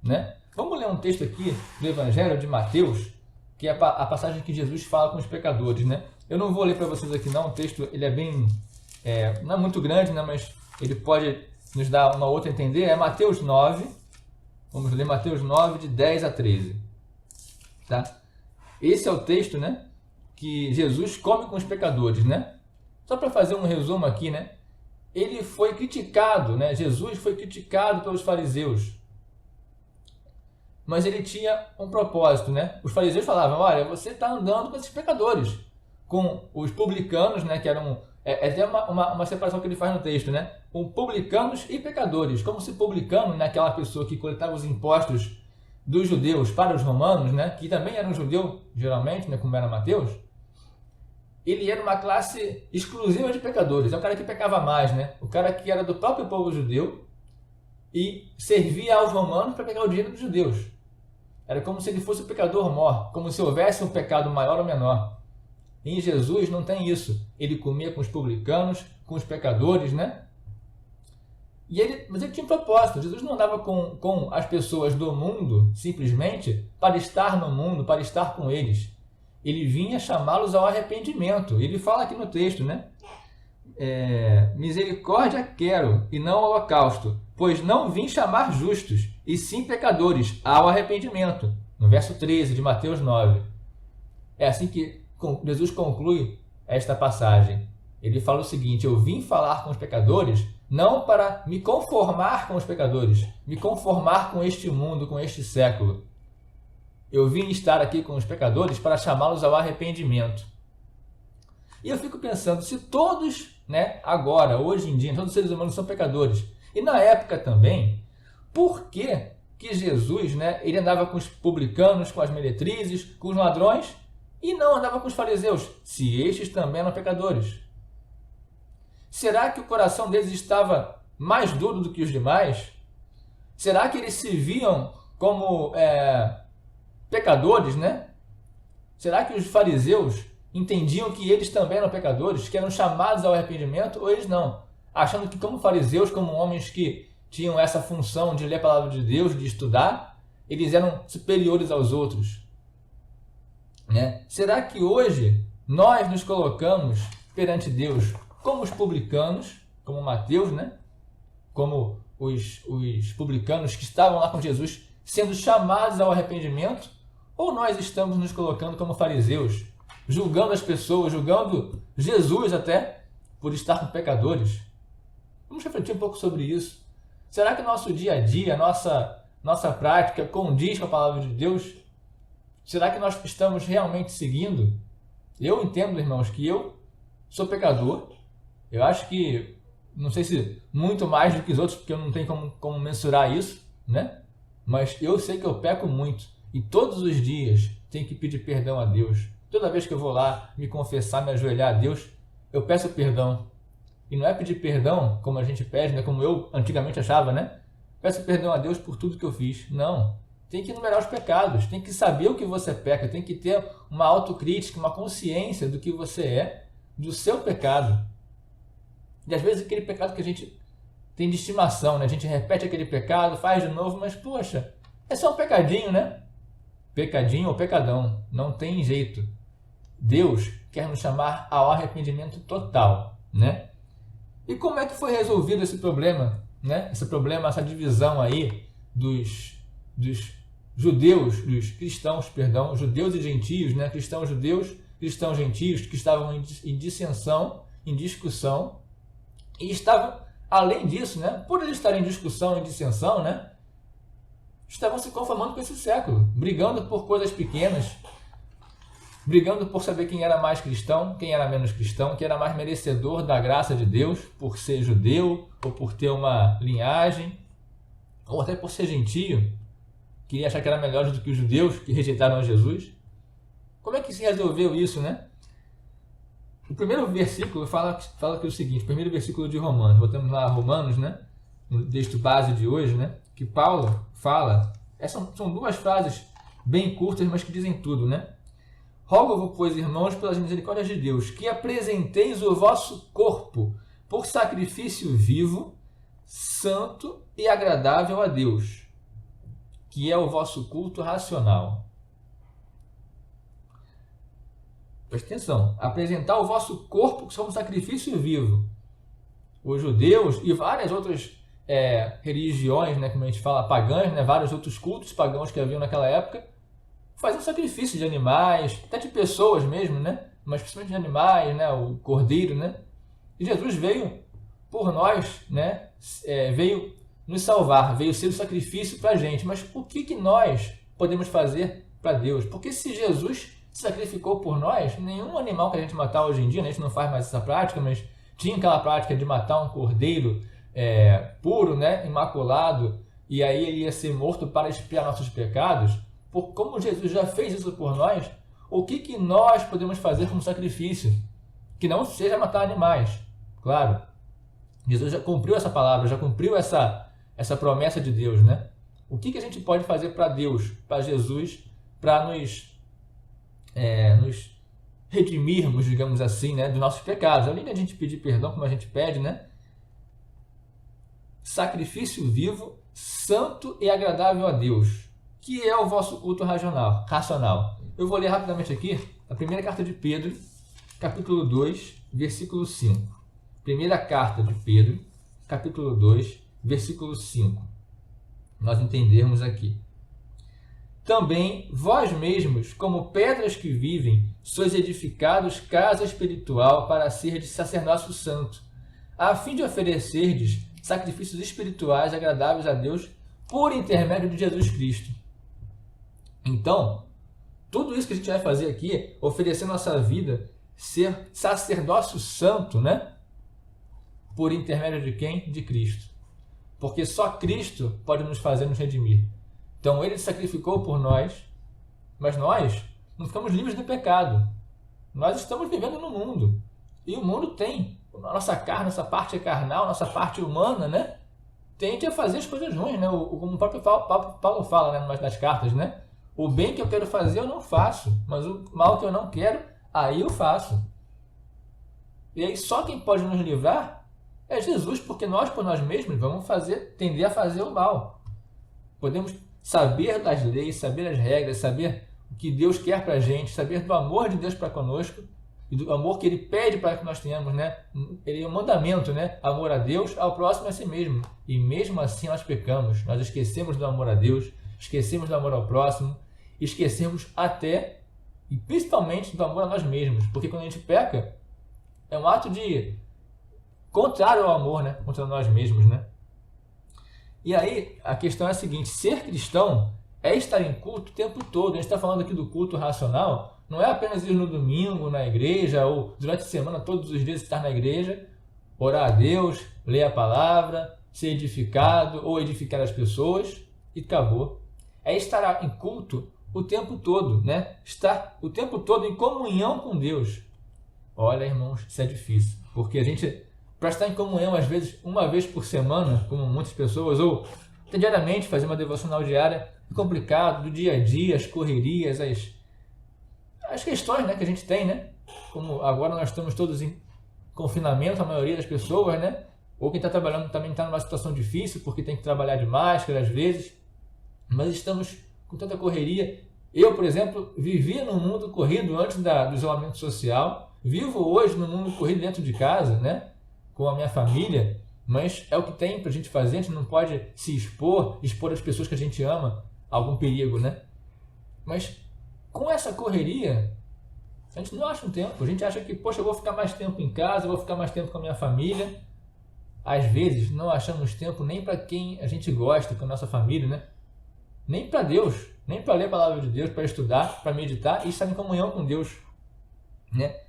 né? Vamos ler um texto aqui do Evangelho de Mateus, que é a passagem que Jesus fala com os pecadores, né? Eu não vou ler para vocês aqui não, o texto ele é bem, não é muito grande, né? Mas ele pode nos dar uma outra a entender. É Mateus 9, vamos ler Mateus 9, de 10 a 13, tá? Esse é o texto, né? Que Jesus come com os pecadores, né? Só para fazer um resumo aqui, né? Ele foi criticado, né? Jesus foi criticado pelos fariseus. Mas ele tinha um propósito, né? Os fariseus falavam: olha, você está andando com esses pecadores, com os publicanos, né? Que eram até uma separação que ele faz no texto, né? Com publicanos e pecadores. Como se publicano, né? Aquela pessoa que coletava os impostos dos judeus para os romanos, né? Que também era um judeu, geralmente, né? Como era Mateus. Ele era uma classe exclusiva de pecadores. É o cara que pecava mais, né? O cara que era do próprio povo judeu e servia aos romanos para pegar o dinheiro dos judeus. Era como se ele fosse o pecador mor, como se houvesse um pecado maior ou menor. Em Jesus não tem isso. Ele comia com os publicanos, com os pecadores, né? Mas ele tinha um propósito. Jesus não andava com as pessoas do mundo simplesmente para estar no mundo, para estar com eles. Ele vinha chamá-los ao arrependimento. Ele fala aqui no texto, né? misericórdia quero e não holocausto, pois não vim chamar justos, e sim pecadores ao arrependimento. No verso 13 de Mateus 9. É assim que Jesus conclui esta passagem. Ele fala o seguinte: eu vim falar com os pecadores não para me conformar com os pecadores, me conformar com este mundo, com este século. Eu vim estar aqui com os pecadores para chamá-los ao arrependimento. E eu fico pensando, se todos, agora, hoje em dia, todos os seres humanos são pecadores, e na época também, por que Jesus, ele andava com os publicanos, com as meretrizes, com os ladrões, e não andava com os fariseus, se estes também eram pecadores? Será que o coração deles estava mais duro do que os demais? Será que eles se viam como pecadores, Será que os fariseus entendiam que eles também eram pecadores, que eram chamados ao arrependimento, ou eles não? Achando que como fariseus, como homens que tinham essa função de ler a palavra de Deus, de estudar, eles eram superiores aos outros. Será que hoje nós nos colocamos perante Deus como os publicanos, como Mateus, como os publicanos que estavam lá com Jesus, sendo chamados ao arrependimento, ou nós estamos nos colocando como fariseus, julgando as pessoas, julgando Jesus até, por estar com pecadores? Vamos refletir um pouco sobre isso. Será que o nosso dia a dia, nossa prática condiz com a palavra de Deus? Será que nós estamos realmente seguindo? Eu entendo, irmãos, que eu sou pecador. Eu acho que, não sei se muito mais do que os outros, porque eu não tenho como mensurar isso, Mas eu sei que eu peco muito. E todos os dias tenho que pedir perdão a Deus. Toda vez que eu vou lá me confessar, me ajoelhar a Deus, eu peço perdão. E não é pedir perdão como a gente pede, como eu antigamente achava, Peço perdão a Deus por tudo que eu fiz. Não. Tem que enumerar os pecados. Tem que saber o que você peca. Tem que ter uma autocrítica, uma consciência do que você é, do seu pecado. E às vezes aquele pecado que a gente tem de estimação, A gente repete aquele pecado, faz de novo, mas poxa, é só um pecadinho, Pecadinho ou pecadão, não tem jeito. Deus quer nos chamar ao arrependimento total, E como é que foi resolvido esse problema, Esse problema, essa divisão aí dos judeus, dos cristãos, perdão, judeus e gentios, Cristãos judeus, cristãos gentios, que estavam em dissensão, em discussão, e estavam, além disso, por eles estarem em discussão, em dissensão, estavam se conformando com esse século, brigando por coisas pequenas, brigando por saber quem era mais cristão, quem era menos cristão, quem era mais merecedor da graça de Deus por ser judeu, ou por ter uma linhagem, ou até por ser gentio, queria achar que era melhor do que os judeus que rejeitaram a Jesus. Como é que se resolveu isso, O primeiro versículo fala que é o seguinte, o primeiro versículo de Romanos, voltamos lá a Romanos, no texto base de hoje, que Paulo fala, são duas frases bem curtas, mas que dizem tudo, Rogo-vos, pois, irmãos, pelas misericórdias de Deus, que apresenteis o vosso corpo por sacrifício vivo, santo e agradável a Deus, que é o vosso culto racional. Preste atenção, apresentar o vosso corpo como sacrifício vivo. Os judeus e várias outras religiões, como a gente fala, pagãs, vários outros cultos pagãos que haviam naquela época, faziam sacrifício de animais, até de pessoas mesmo, mas principalmente de animais, o cordeiro, E Jesus veio por nós, veio nos salvar, veio ser o sacrifício para a gente. Mas o que nós podemos fazer para Deus? Porque se Jesus se sacrificou por nós, nenhum animal que a gente matar hoje em dia, a gente não faz mais essa prática, mas tinha aquela prática de matar um cordeiro puro, imaculado, e aí ele ia ser morto para expiar nossos pecados. Como Jesus já fez isso por nós, o que nós podemos fazer como sacrifício? Que não seja matar animais, claro. Jesus já cumpriu essa palavra, já cumpriu essa promessa de Deus, O que a gente pode fazer para Deus, para Jesus, para nos redimirmos, digamos assim, dos nossos pecados? Além de a gente pedir perdão, como a gente pede, Sacrifício vivo, santo e agradável a Deus, que é o vosso culto racional. Eu vou ler rapidamente aqui a primeira carta de Pedro, capítulo 2, versículo 5. Primeira carta de Pedro, capítulo 2, versículo 5. Nós entendermos aqui. Também vós mesmos, como pedras que vivem, sois edificados casa espiritual para serdes sacerdócio santo, a fim de oferecerdes sacrifícios espirituais agradáveis a Deus por intermédio de Jesus Cristo. Então, tudo isso que a gente vai fazer aqui, oferecer nossa vida, ser sacerdócio santo, né? Por intermédio de quem? De Cristo. Porque só Cristo pode nos fazer nos redimir. Então, Ele sacrificou por nós, mas nós não ficamos livres do pecado. Nós estamos vivendo no mundo. E o mundo tem a nossa carne, nossa parte carnal, nossa parte humana, né? Tende a fazer as coisas ruins, né? Como o próprio Paulo fala, né? Numa das cartas, né? O bem que eu quero fazer eu não faço, mas o mal que eu não quero, aí eu faço. E aí só quem pode nos livrar é Jesus, porque nós por nós mesmos vamos tender a fazer o mal. Podemos saber das leis, saber as regras, saber o que Deus quer para a gente, saber do amor de Deus para conosco e do amor que Ele pede para que nós tenhamos, né? Ele é um mandamento, né? Amor a Deus, ao próximo a si mesmo. E mesmo assim nós pecamos, nós esquecemos do amor a Deus, esquecemos do amor ao próximo, esquecemos até e principalmente do amor a nós mesmos, porque quando a gente peca é um ato de contrário ao amor, né? Contra nós mesmos, né? E aí a questão é a seguinte: ser cristão é estar em culto o tempo todo. A gente está falando aqui do culto racional, não é apenas ir no domingo na igreja ou durante a semana todos os dias estar na igreja, orar a Deus, ler a palavra, ser edificado ou edificar as pessoas e acabou. É estar em culto o tempo todo, né? Estar o tempo todo em comunhão com Deus. Olha, irmãos, isso é difícil, porque a gente, para estar em comunhão, às vezes, uma vez por semana, como muitas pessoas, ou até diariamente, fazer uma devocional diária, é complicado, do dia a dia, as correrias, as questões, né, que a gente tem, né? Como agora nós estamos todos em confinamento, a maioria das pessoas, né? Ou quem está trabalhando também está numa situação difícil, porque tem que trabalhar de máscara às vezes, mas estamos com tanta correria. Eu, por exemplo, vivia num mundo corrido antes do isolamento social, vivo hoje num mundo corrido dentro de casa, né? Com a minha família, mas é o que tem para a gente fazer. A gente não pode se expor as pessoas que a gente ama a algum perigo, né? Mas com essa correria, a gente não acha um tempo. A gente acha que, poxa, eu vou ficar mais tempo em casa, eu vou ficar mais tempo com a minha família. Às vezes não achamos tempo nem para quem a gente gosta, com a nossa família, né? Nem para Deus, nem para ler a palavra de Deus, para estudar, para meditar e estar em comunhão com Deus, né?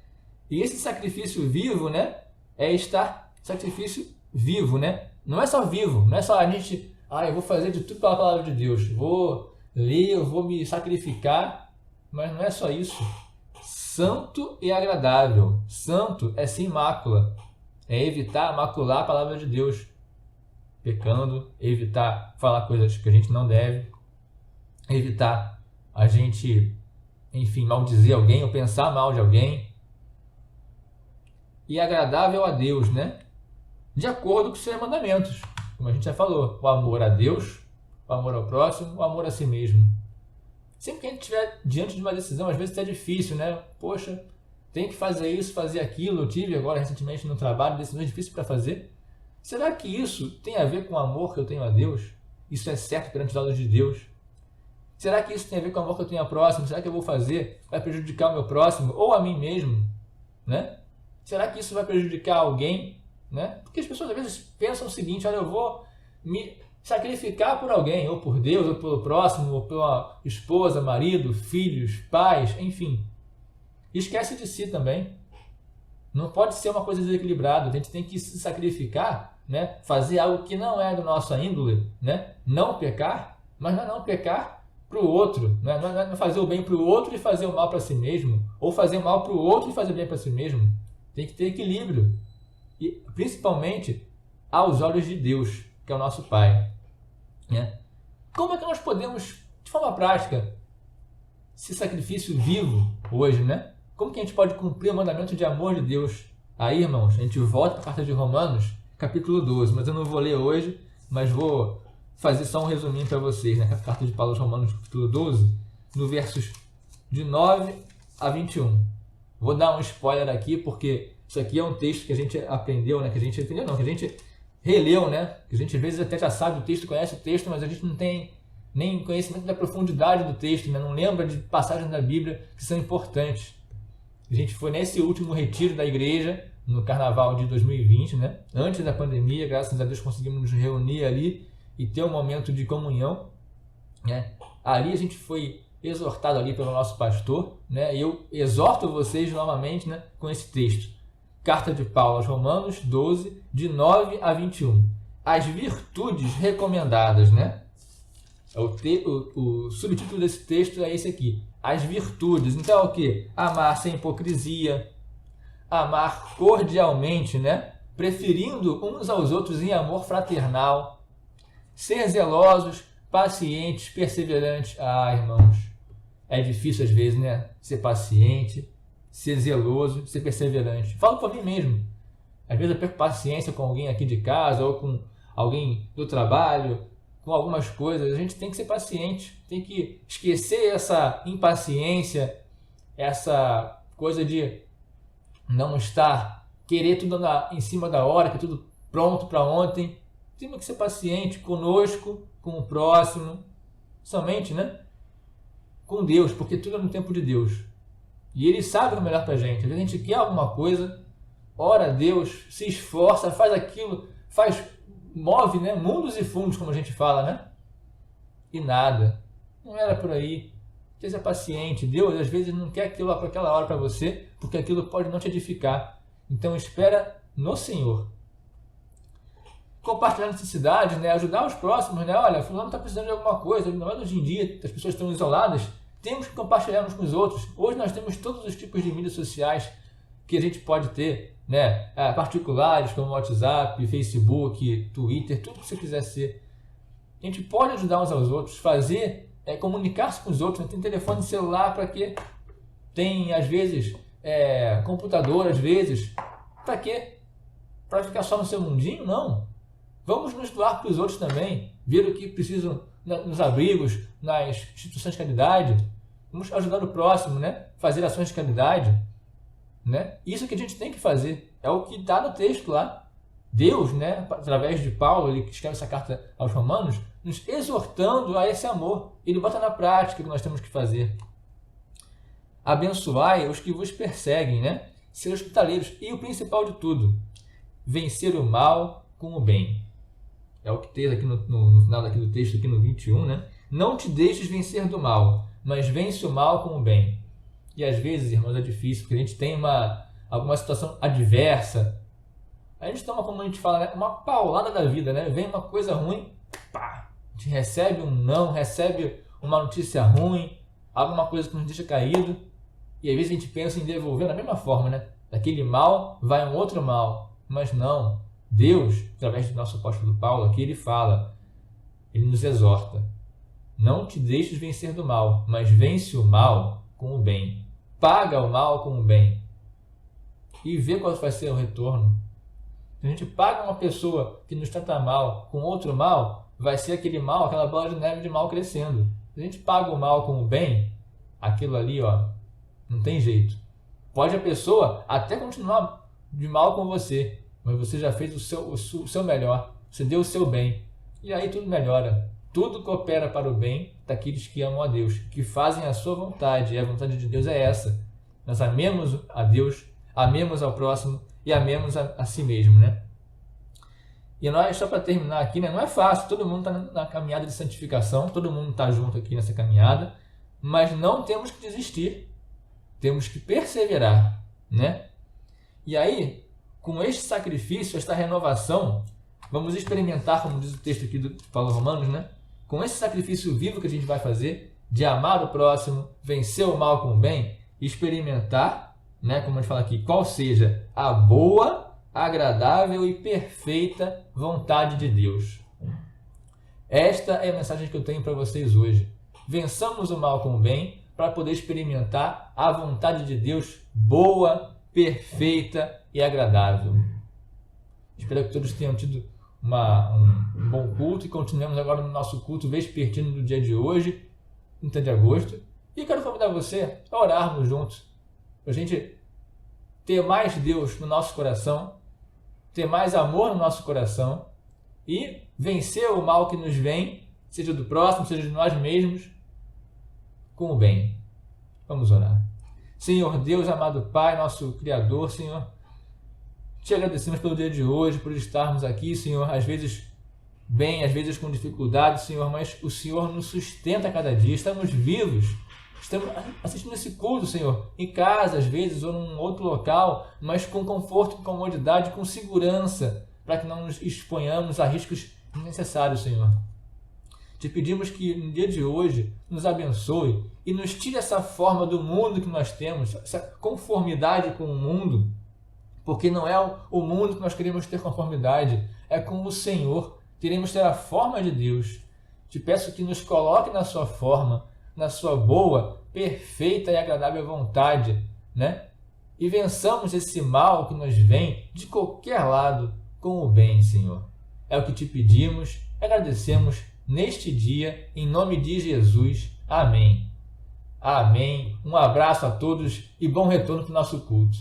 E esse sacrifício vivo, né? É estar sacrifício vivo, né? Não é só vivo, não é só a gente, eu vou fazer de tudo pela palavra de Deus, vou ler, eu vou me sacrificar, mas não é só isso. Santo e agradável. Santo é sem mácula, é evitar macular a palavra de Deus, pecando, evitar falar coisas que a gente não deve, evitar a gente, enfim, maldizer alguém ou pensar mal de alguém. E agradável a Deus, né? De acordo com os seus mandamentos, como a gente já falou, o amor a Deus, o amor ao próximo, o amor a si mesmo. Sempre que a gente estiver diante de uma decisão, às vezes é difícil, né? Poxa, tem que fazer isso, fazer aquilo. Eu tive agora recentemente no trabalho decisões difíceis para fazer. Será que isso tem a ver com o amor que eu tenho a Deus? Isso é certo perante os olhos de Deus? Será que isso tem a ver com o amor que eu tenho ao próximo? Será que eu vou fazer? Vai prejudicar o meu próximo ou a mim mesmo? Né? Será que isso vai prejudicar alguém? Né? Porque as pessoas às vezes pensam o seguinte: olha, eu vou me sacrificar por alguém, ou por Deus, ou pelo próximo, ou pela esposa, marido, filhos, pais, enfim. Esquece de si também. Não pode ser uma coisa desequilibrada. A gente tem que se sacrificar, né? Fazer algo que não é do nosso índole, né? Não pecar, mas não pecar para o outro. Né? Não é fazer o bem para o outro e fazer o mal para si mesmo, ou fazer o mal para o outro e fazer o bem para si mesmo. Tem que ter equilíbrio. E principalmente aos olhos de Deus, que é o nosso Pai. Né? Como é que nós podemos, de forma prática, esse sacrifício vivo hoje, né? Como que a gente pode cumprir o mandamento de amor de Deus? Aí, irmãos, a gente volta para a carta de Romanos, capítulo 12, mas eu não vou ler hoje, mas vou fazer só um resuminho para vocês, né? A carta de Paulo aos Romanos, capítulo 12, no versos de 9 a 21. Vou dar um spoiler aqui, porque Isso aqui é um texto que a gente aprendeu, né? Que a gente aprendeu não, que a gente releu, né? Que a gente às vezes até já sabe o texto, conhece o texto, mas a gente não tem nem conhecimento da profundidade do texto, né? Não lembra de passagens da Bíblia que são importantes. A gente foi nesse último retiro da igreja, no Carnaval de 2020, né? Antes da pandemia, graças a Deus conseguimos nos reunir ali e ter um momento de comunhão, né? Ali a gente foi exortado ali pelo nosso pastor, né? E eu exorto vocês novamente, né, com esse texto. Carta de Paulo aos Romanos 12, de 9 a 21. As virtudes recomendadas, né? O subtítulo desse texto é esse aqui. As virtudes. Então é o quê? Amar sem hipocrisia, amar cordialmente, né? Preferindo uns aos outros em amor fraternal, ser zelosos, pacientes, perseverantes. Ah, irmãos, é difícil às vezes, né? Ser paciente, ser zeloso, ser perseverante. Falo por mim mesmo. Às vezes eu perco paciência com alguém aqui de casa ou com alguém do trabalho, com algumas coisas. A gente tem que ser paciente, tem que esquecer essa impaciência, essa coisa de não estar, querer tudo em cima da hora, que tudo pronto para ontem. Temos que ser paciente conosco, com o próximo, somente, né? Com Deus, porque tudo é no tempo de Deus. E Ele sabe o melhor para a gente. Às vezes a gente quer alguma coisa, ora a Deus, se esforça, faz aquilo, move, né? Mundos e fundos, como a gente fala, né? E nada. Não era por aí. Seja paciente. Deus, às vezes, não quer aquilo para aquela hora para você, porque aquilo pode não te edificar. Então, espera no Senhor. Compartilhar necessidades, né? Ajudar os próximos, né? Olha, fulano está precisando de alguma coisa. Ainda mais hoje em dia, as pessoas estão isoladas. Temos que compartilhar uns com os outros. Hoje nós temos todos os tipos de mídias sociais que a gente pode ter, né? Particulares como WhatsApp, Facebook, Twitter, tudo que você quiser ser. A gente pode ajudar uns aos outros, comunicar-se com os outros. Tem telefone celular para quê? Tem, às vezes, computador, às vezes. Para quê? Para ficar só no seu mundinho? Não. Vamos nos doar para os outros também. Ver o que precisam nos abrigos, nas instituições de caridade. Vamos ajudar o próximo, né? Fazer ações de caridade. Né? Isso que a gente tem que fazer. É o que está no texto lá. Deus, né, através de Paulo, ele escreve essa carta aos Romanos, nos exortando a esse amor. Ele bota na prática o que nós temos que fazer. Abençoai os que vos perseguem, né? Ser hospitaleiros. E o principal de tudo, vencer o mal com o bem. É o que tem aqui no final daqui do texto, aqui no 21, né? Não te deixes vencer do mal, mas vence o mal com o bem. E às vezes, irmãos, é difícil, porque a gente tem alguma situação adversa. A gente toma, como a gente fala, né, uma paulada da vida, né? Vem uma coisa ruim, pá! A gente recebe um não, recebe uma notícia ruim, alguma coisa que nos deixa caído. E às vezes a gente pensa em devolver da mesma forma, né? Daquele mal vai um outro mal. Mas não. Deus, através do nosso apóstolo Paulo, aqui ele fala, ele nos exorta. Não te deixes vencer do mal, mas vence o mal com o bem. Paga o mal com o bem. E vê qual vai ser o retorno. Se a gente paga uma pessoa que nos trata mal com outro mal, vai ser aquele mal, aquela bola de neve de mal crescendo. Se a gente paga o mal com o bem, aquilo ali, ó, não tem jeito. Pode a pessoa até continuar de mal com você, mas você já fez o seu melhor, você deu o seu bem. E aí tudo melhora. Tudo coopera para o bem daqueles que amam a Deus, que fazem a sua vontade. E a vontade de Deus é essa. Nós amemos a Deus, amemos ao próximo e amemos a si mesmo, né? E nós, só para terminar aqui, né, não é fácil. Todo mundo está na caminhada de santificação, todo mundo está junto aqui nessa caminhada, mas não temos que desistir. Temos que perseverar, né? E aí, com este sacrifício, esta renovação, vamos experimentar, como diz o texto aqui do Paulo Romanos, né? Com esse sacrifício vivo que a gente vai fazer, de amar o próximo, vencer o mal com o bem, experimentar, né, como a gente fala aqui, qual seja a boa, agradável e perfeita vontade de Deus. Esta é a mensagem que eu tenho para vocês hoje. Vençamos o mal com o bem para poder experimentar a vontade de Deus boa, perfeita e agradável. Espero que todos tenham tido um bom culto e continuemos agora no nosso culto vespertino do dia de hoje, 30 de agosto. E quero convidar você a orarmos juntos, para a gente ter mais Deus no nosso coração, ter mais amor no nosso coração e vencer o mal que nos vem, seja do próximo, seja de nós mesmos, com o bem. Vamos orar. Senhor Deus, amado Pai, nosso Criador, Senhor, te agradecemos pelo dia de hoje, por estarmos aqui, Senhor, às vezes bem, às vezes com dificuldade, Senhor, mas o Senhor nos sustenta a cada dia, estamos vivos, estamos assistindo esse culto, Senhor, em casa, às vezes, ou num outro local, mas com conforto, com comodidade, com segurança, para que não nos exponhamos a riscos desnecessários, Senhor. Te pedimos que no dia de hoje nos abençoe e nos tire essa forma do mundo que nós temos, essa conformidade com o mundo, porque não é o mundo que nós queremos ter conformidade, é com o Senhor, queremos ter a forma de Deus. Te peço que nos coloque na sua forma, na sua boa, perfeita e agradável vontade, né? E vençamos esse mal que nos vem de qualquer lado com o bem, Senhor. É o que te pedimos, agradecemos neste dia, em nome de Jesus. Amém. Amém. Um abraço a todos e bom retorno para o nosso culto.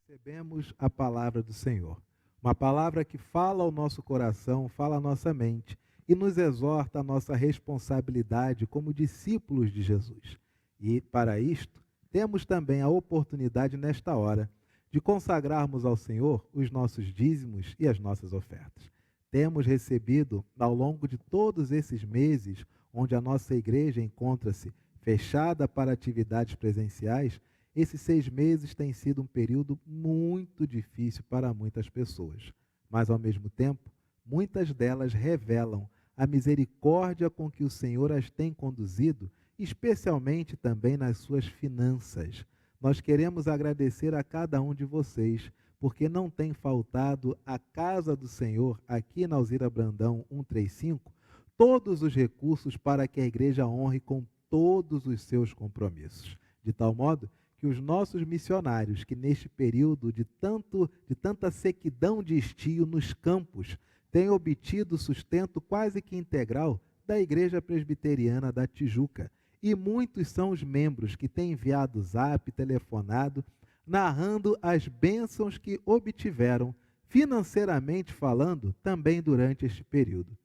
Recebemos a palavra do Senhor, uma palavra que fala ao nosso coração, fala à nossa mente e nos exorta a nossa responsabilidade como discípulos de Jesus. E, para isto, temos também a oportunidade nesta hora de consagrarmos ao Senhor os nossos dízimos e as nossas ofertas. Temos recebido, ao longo de todos esses meses, onde a nossa igreja encontra-se fechada para atividades presenciais, esses 6 meses têm sido um período muito difícil para muitas pessoas. Mas, ao mesmo tempo, muitas delas revelam a misericórdia com que o Senhor as tem conduzido, especialmente também nas suas finanças. Nós queremos agradecer a cada um de vocês, porque não tem faltado à casa do Senhor, aqui na Alzira Brandão 135, todos os recursos para que a igreja honre com todos os seus compromissos. De tal modo que os nossos missionários, que neste período de tanta sequidão de estio nos campos, têm obtido sustento quase que integral da Igreja Presbiteriana da Tijuca. E muitos são os membros que têm enviado zap, telefonado, narrando as bênçãos que obtiveram, financeiramente falando, também durante este período.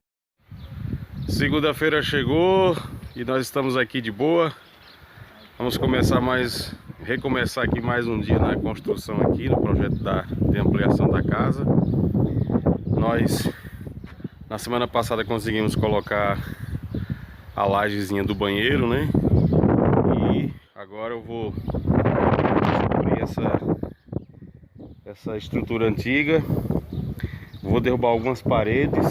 Segunda-feira chegou e nós estamos aqui de boa. Vamos recomeçar aqui mais um dia na construção aqui, no projeto de ampliação da casa. Nós, na semana passada, conseguimos colocar a lajezinha do banheiro, né? E agora eu vou abrir essa estrutura antiga. Vou derrubar algumas paredes,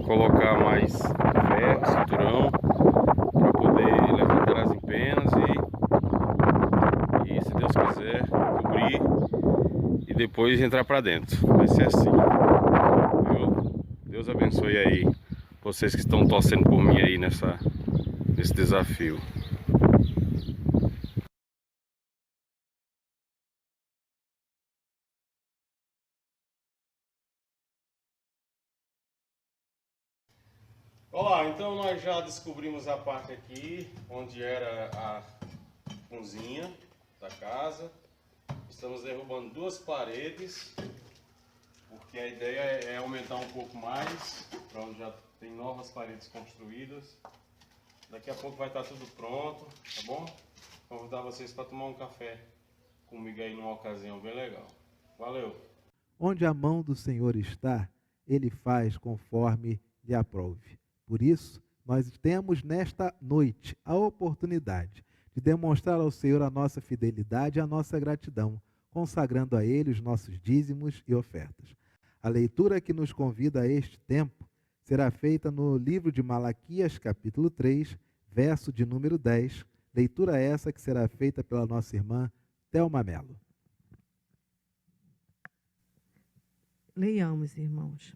colocar mais ferro, cinturão, para poder levantar as empenas e, se Deus quiser, cobrir e depois entrar para dentro. Vai ser assim. Viu? Deus abençoe aí vocês que estão torcendo por mim aí nesse desafio. Olá, então nós já descobrimos a parte aqui onde era a cozinha da casa. Estamos derrubando 2 paredes, porque a ideia é aumentar um pouco mais, para onde já tem novas paredes construídas. Daqui a pouco vai estar tudo pronto, tá bom? Vou convidar vocês para tomar um café comigo aí numa ocasião bem legal. Valeu! Onde a mão do Senhor está, Ele faz conforme lhe aprouve. Por isso, nós temos nesta noite a oportunidade de demonstrar ao Senhor a nossa fidelidade e a nossa gratidão, consagrando a Ele os nossos dízimos e ofertas. A leitura que nos convida a este tempo será feita no livro de Malaquias, capítulo 3, verso de número 10, leitura essa que será feita pela nossa irmã Thelma Mello. Leiamos, irmãos.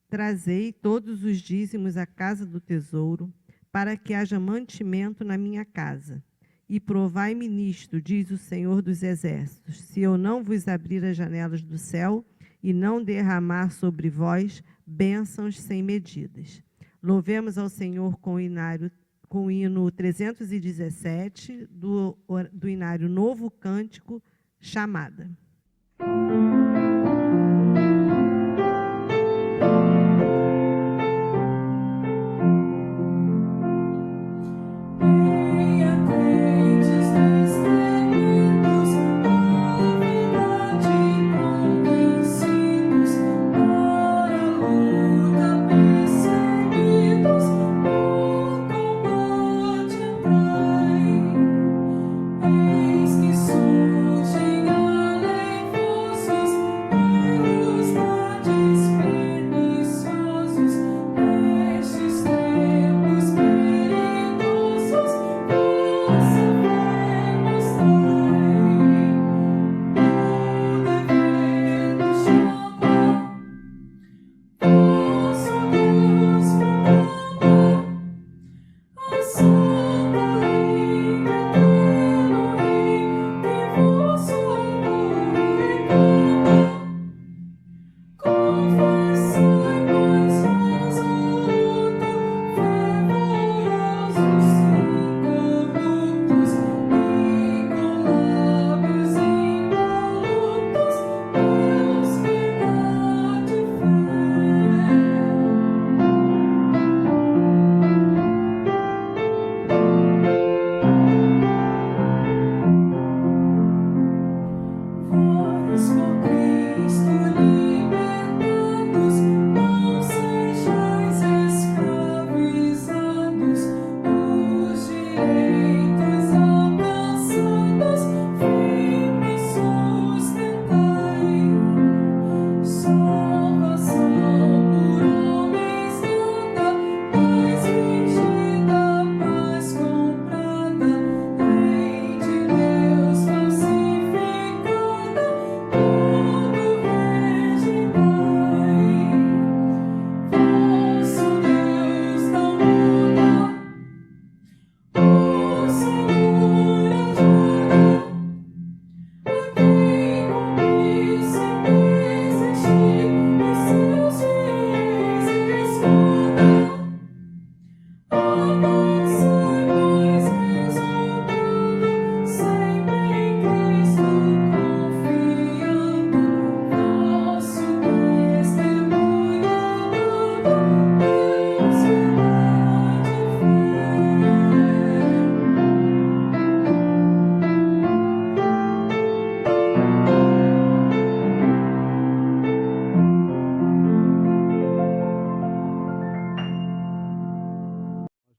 Trazei todos os dízimos à casa do tesouro, para que haja mantimento na minha casa. E provai-me nisto, diz o Senhor dos Exércitos, se eu não vos abrir as janelas do céu e não derramar sobre vós bênçãos sem medidas. Louvemos ao Senhor com o hino 317, do Inário Novo Cântico chamada.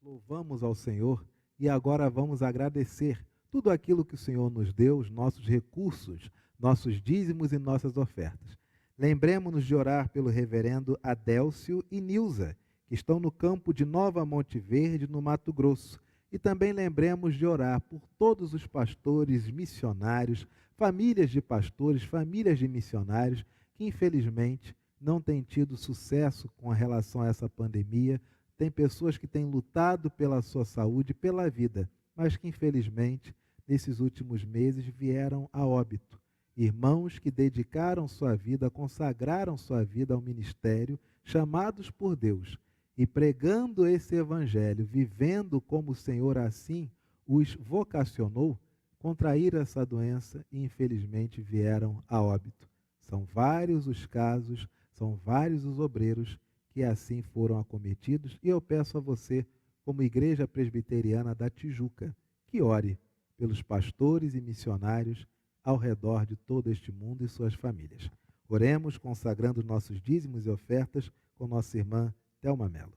Louvamos ao Senhor e agora vamos agradecer tudo aquilo que o Senhor nos deu, os nossos recursos, nossos dízimos e nossas ofertas. Lembremos-nos de orar pelo reverendo Adélcio e Nilza, que estão no campo de Nova Monte Verde, no Mato Grosso. E também lembremos de orar por todos os pastores, missionários, famílias de pastores, famílias de missionários, que infelizmente não têm tido sucesso com relação a essa pandemia. Tem pessoas que têm lutado pela sua saúde, pela vida, mas que infelizmente nesses últimos meses vieram a óbito. Irmãos que dedicaram sua vida, consagraram sua vida ao ministério, chamados por Deus, e pregando esse evangelho, vivendo como o Senhor assim os vocacionou, contraíram essa doença e infelizmente vieram a óbito. São vários os casos, são vários os obreiros que assim foram acometidos, e eu peço a você, como Igreja Presbiteriana da Tijuca, que ore pelos pastores e missionários ao redor de todo este mundo e suas famílias. Oremos consagrando nossos dízimos e ofertas com nossa irmã Thelma Mello.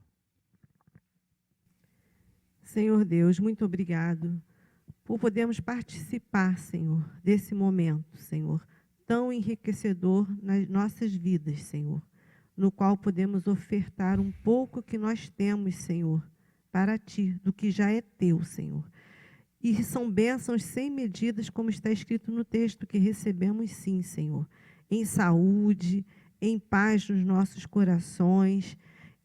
Senhor Deus, muito obrigado por podermos participar, Senhor, desse momento, Senhor, tão enriquecedor nas nossas vidas, Senhor, no qual podemos ofertar um pouco que nós temos, Senhor, para Ti, do que já é Teu, Senhor. E são bênçãos sem medidas, como está escrito no texto, que recebemos sim, Senhor, em saúde, em paz nos nossos corações,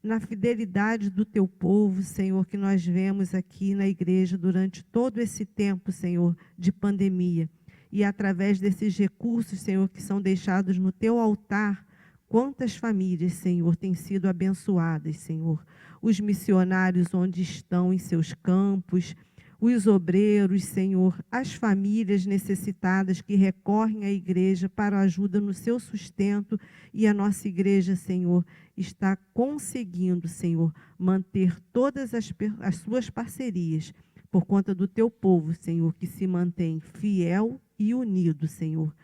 na fidelidade do Teu povo, Senhor, que nós vemos aqui na igreja durante todo esse tempo, Senhor, de pandemia. E através desses recursos, Senhor, que são deixados no Teu altar, quantas famílias, Senhor, têm sido abençoadas, Senhor. Os missionários onde estão em seus campos, os obreiros, Senhor, as famílias necessitadas que recorrem à igreja para ajuda no seu sustento, e a nossa igreja, Senhor, está conseguindo, Senhor, manter todas as suas parcerias por conta do teu povo, Senhor, que se mantém fiel e unido, Senhor.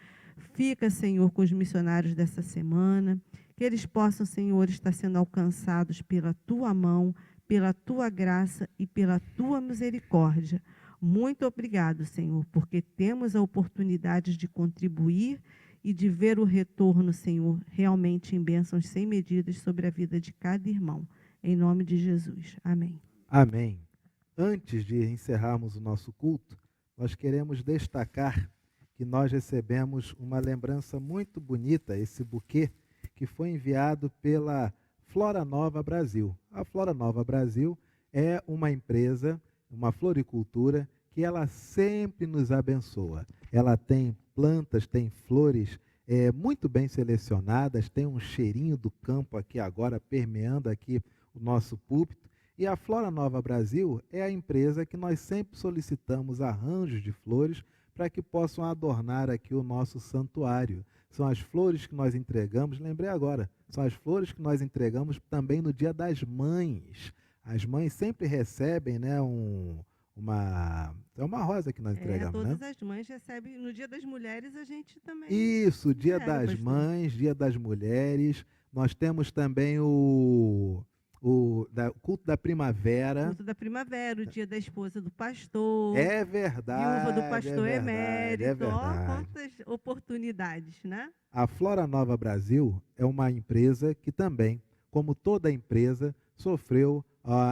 Fica, Senhor, com os missionários dessa semana, que eles possam, Senhor, estar sendo alcançados pela tua mão, pela tua graça e pela tua misericórdia. Muito obrigado, Senhor, porque temos a oportunidade de contribuir e de ver o retorno, Senhor, realmente em bênçãos sem medidas sobre a vida de cada irmão. Em nome de Jesus. Amém. Amém. Antes de encerrarmos o nosso culto, nós queremos destacar que nós recebemos uma lembrança muito bonita, esse buquê, que foi enviado pela Flora Nova Brasil. A Flora Nova Brasil é uma empresa, uma floricultura, que ela sempre nos abençoa. Ela tem plantas, tem flores muito bem selecionadas, tem um cheirinho do campo aqui agora, permeando aqui o nosso púlpito. E a Flora Nova Brasil é a empresa que nós sempre solicitamos arranjos de flores para que possam adornar aqui o nosso santuário. São as flores que nós entregamos, lembrei agora, são as flores que nós entregamos também no Dia das Mães. As mães sempre recebem, né, é uma rosa que nós entregamos, todas, né? As mães recebem, no Dia das Mulheres a gente também... Isso, Dia das Mães, Dia das Mulheres. Nós temos também o culto da primavera. Culto da primavera, o dia da esposa do pastor. É verdade. Viúva do pastor emérito. É verdade. Quantas oportunidades, né? A Flora Nova Brasil é uma empresa que também, como toda empresa, sofreu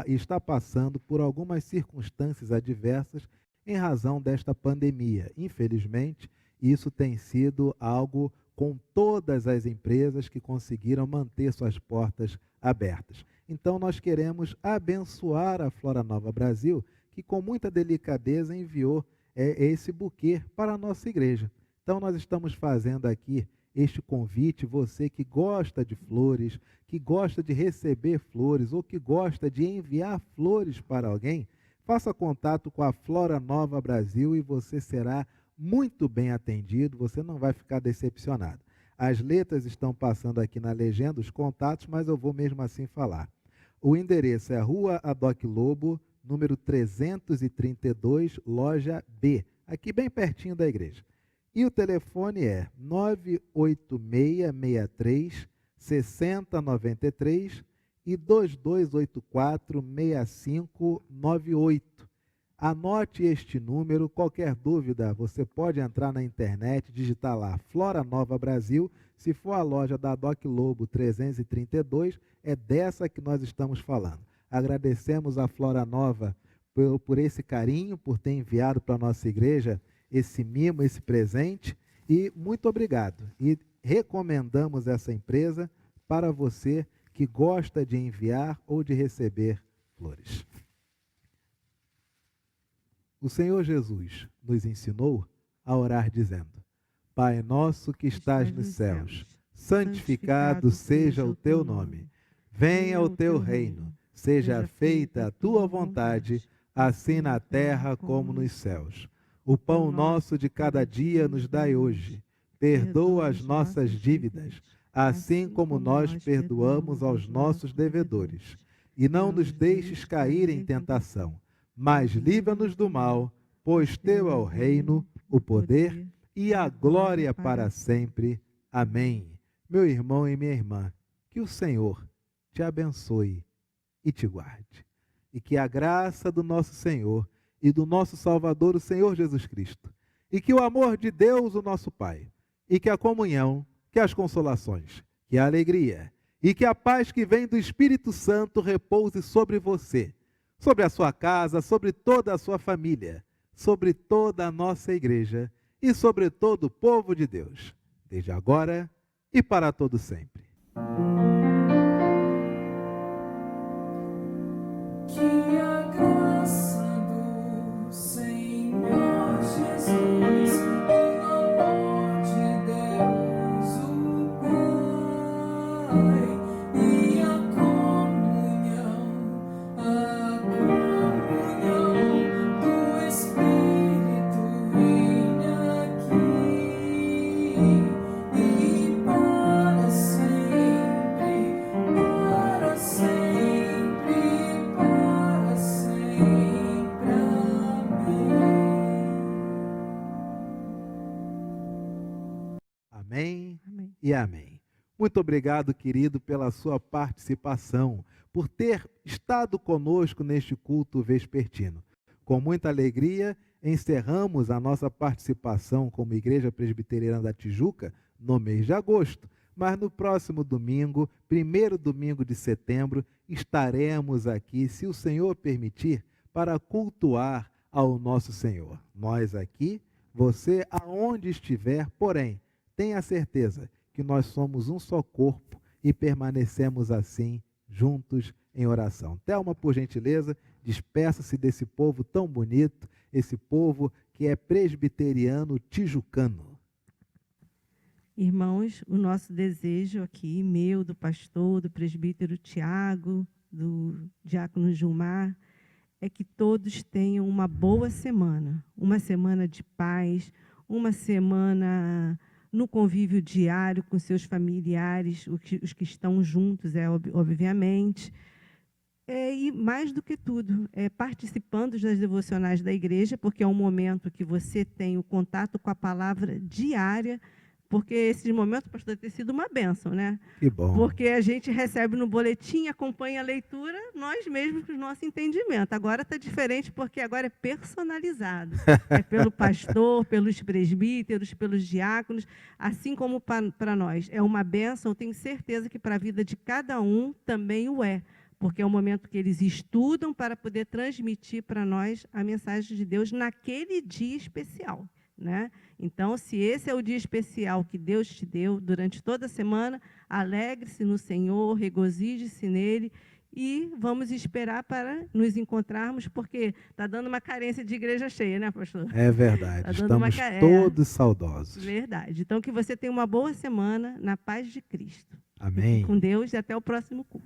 e está passando por algumas circunstâncias adversas em razão desta pandemia. Infelizmente, isso tem sido algo com todas as empresas que conseguiram manter suas portas abertas. Então, nós queremos abençoar a Flora Nova Brasil, que com muita delicadeza enviou esse buquê para a nossa igreja. Então, nós estamos fazendo aqui este convite, você que gosta de flores, que gosta de receber flores ou que gosta de enviar flores para alguém, faça contato com a Flora Nova Brasil e você será muito bem atendido, você não vai ficar decepcionado. As letras estão passando aqui na legenda, os contatos, mas eu vou mesmo assim falar. O endereço é Rua Adoc Lobo, número 332, loja B, aqui bem pertinho da igreja. E o telefone é 98663-6093 e 2284-6598. Anote este número, qualquer dúvida, você pode entrar na internet, digitar lá Flora Nova Brasil. Se for a loja da Adoc Lobo 332, é dessa que nós estamos falando. Agradecemos a Flora Nova por esse carinho, por ter enviado para a nossa igreja esse mimo, esse presente, e muito obrigado. E recomendamos essa empresa para você que gosta de enviar ou de receber flores. O Senhor Jesus nos ensinou a orar dizendo: Pai nosso que estás nos céus, santificado seja o teu nome. Venha o teu reino, seja feita a tua vontade, assim na terra como nos céus. O pão nosso de cada dia nos dai hoje. Perdoa as nossas dívidas, assim como nós perdoamos aos nossos devedores. E não nos deixes cair em tentação, mas livra-nos do mal, pois teu é o reino, o poder e a glória para sempre. Amém. Meu irmão e minha irmã, que o Senhor te abençoe e te guarde. E que a graça do nosso Senhor e do nosso Salvador, o Senhor Jesus Cristo, e que o amor de Deus, o nosso Pai, e que a comunhão, que as consolações, que a alegria e que a paz que vem do Espírito Santo repouse sobre você, sobre a sua casa, sobre toda a sua família, sobre toda a nossa igreja e sobre todo o povo de Deus, desde agora e para todo sempre. Que a graça do Senhor Jesus, o amor de Deus, o Pai, e a comunhão do Muito obrigado, querido, pela sua participação, por ter estado conosco neste culto vespertino. Com muita alegria, encerramos a nossa participação como Igreja Presbiteriana da Tijuca no mês de agosto. Mas no próximo domingo, 1º domingo de setembro, estaremos aqui, se o Senhor permitir, para cultuar ao nosso Senhor. Nós aqui, você aonde estiver, porém, tenha certeza que nós somos um só corpo e permanecemos assim, juntos em oração. Thelma, por gentileza, despeça-se desse povo tão bonito, esse povo que é presbiteriano tijucano. Irmãos, o nosso desejo aqui, meu, do pastor, do presbítero Tiago, do diácono Gilmar, é que todos tenham uma boa semana, uma semana de paz, uma semana no convívio diário com seus familiares, os que estão juntos, obviamente. E mais do que tudo, participando das devocionais da igreja, porque é um momento que você tem o contato com a palavra diária, porque esse momento, pastor, tem sido uma bênção, né? Que bom. Porque a gente recebe no boletim, acompanha a leitura, nós mesmos com o nosso entendimento. Agora está diferente, porque agora é personalizado. É pelo pastor, pelos presbíteros, pelos diáconos, assim como para nós. É uma bênção, tenho certeza que para a vida de cada um também o é, porque é um momento que eles estudam para poder transmitir para nós a mensagem de Deus naquele dia especial, né? Então, se esse é o dia especial que Deus te deu durante toda a semana, alegre-se no Senhor, regozije-se nele e vamos esperar para nos encontrarmos, porque está dando uma carência de igreja cheia, né, pastor? É verdade, Tá dando estamos todos saudosos. Verdade. Então, que você tenha uma boa semana na paz de Cristo. Amém. Fique com Deus e até o próximo culto.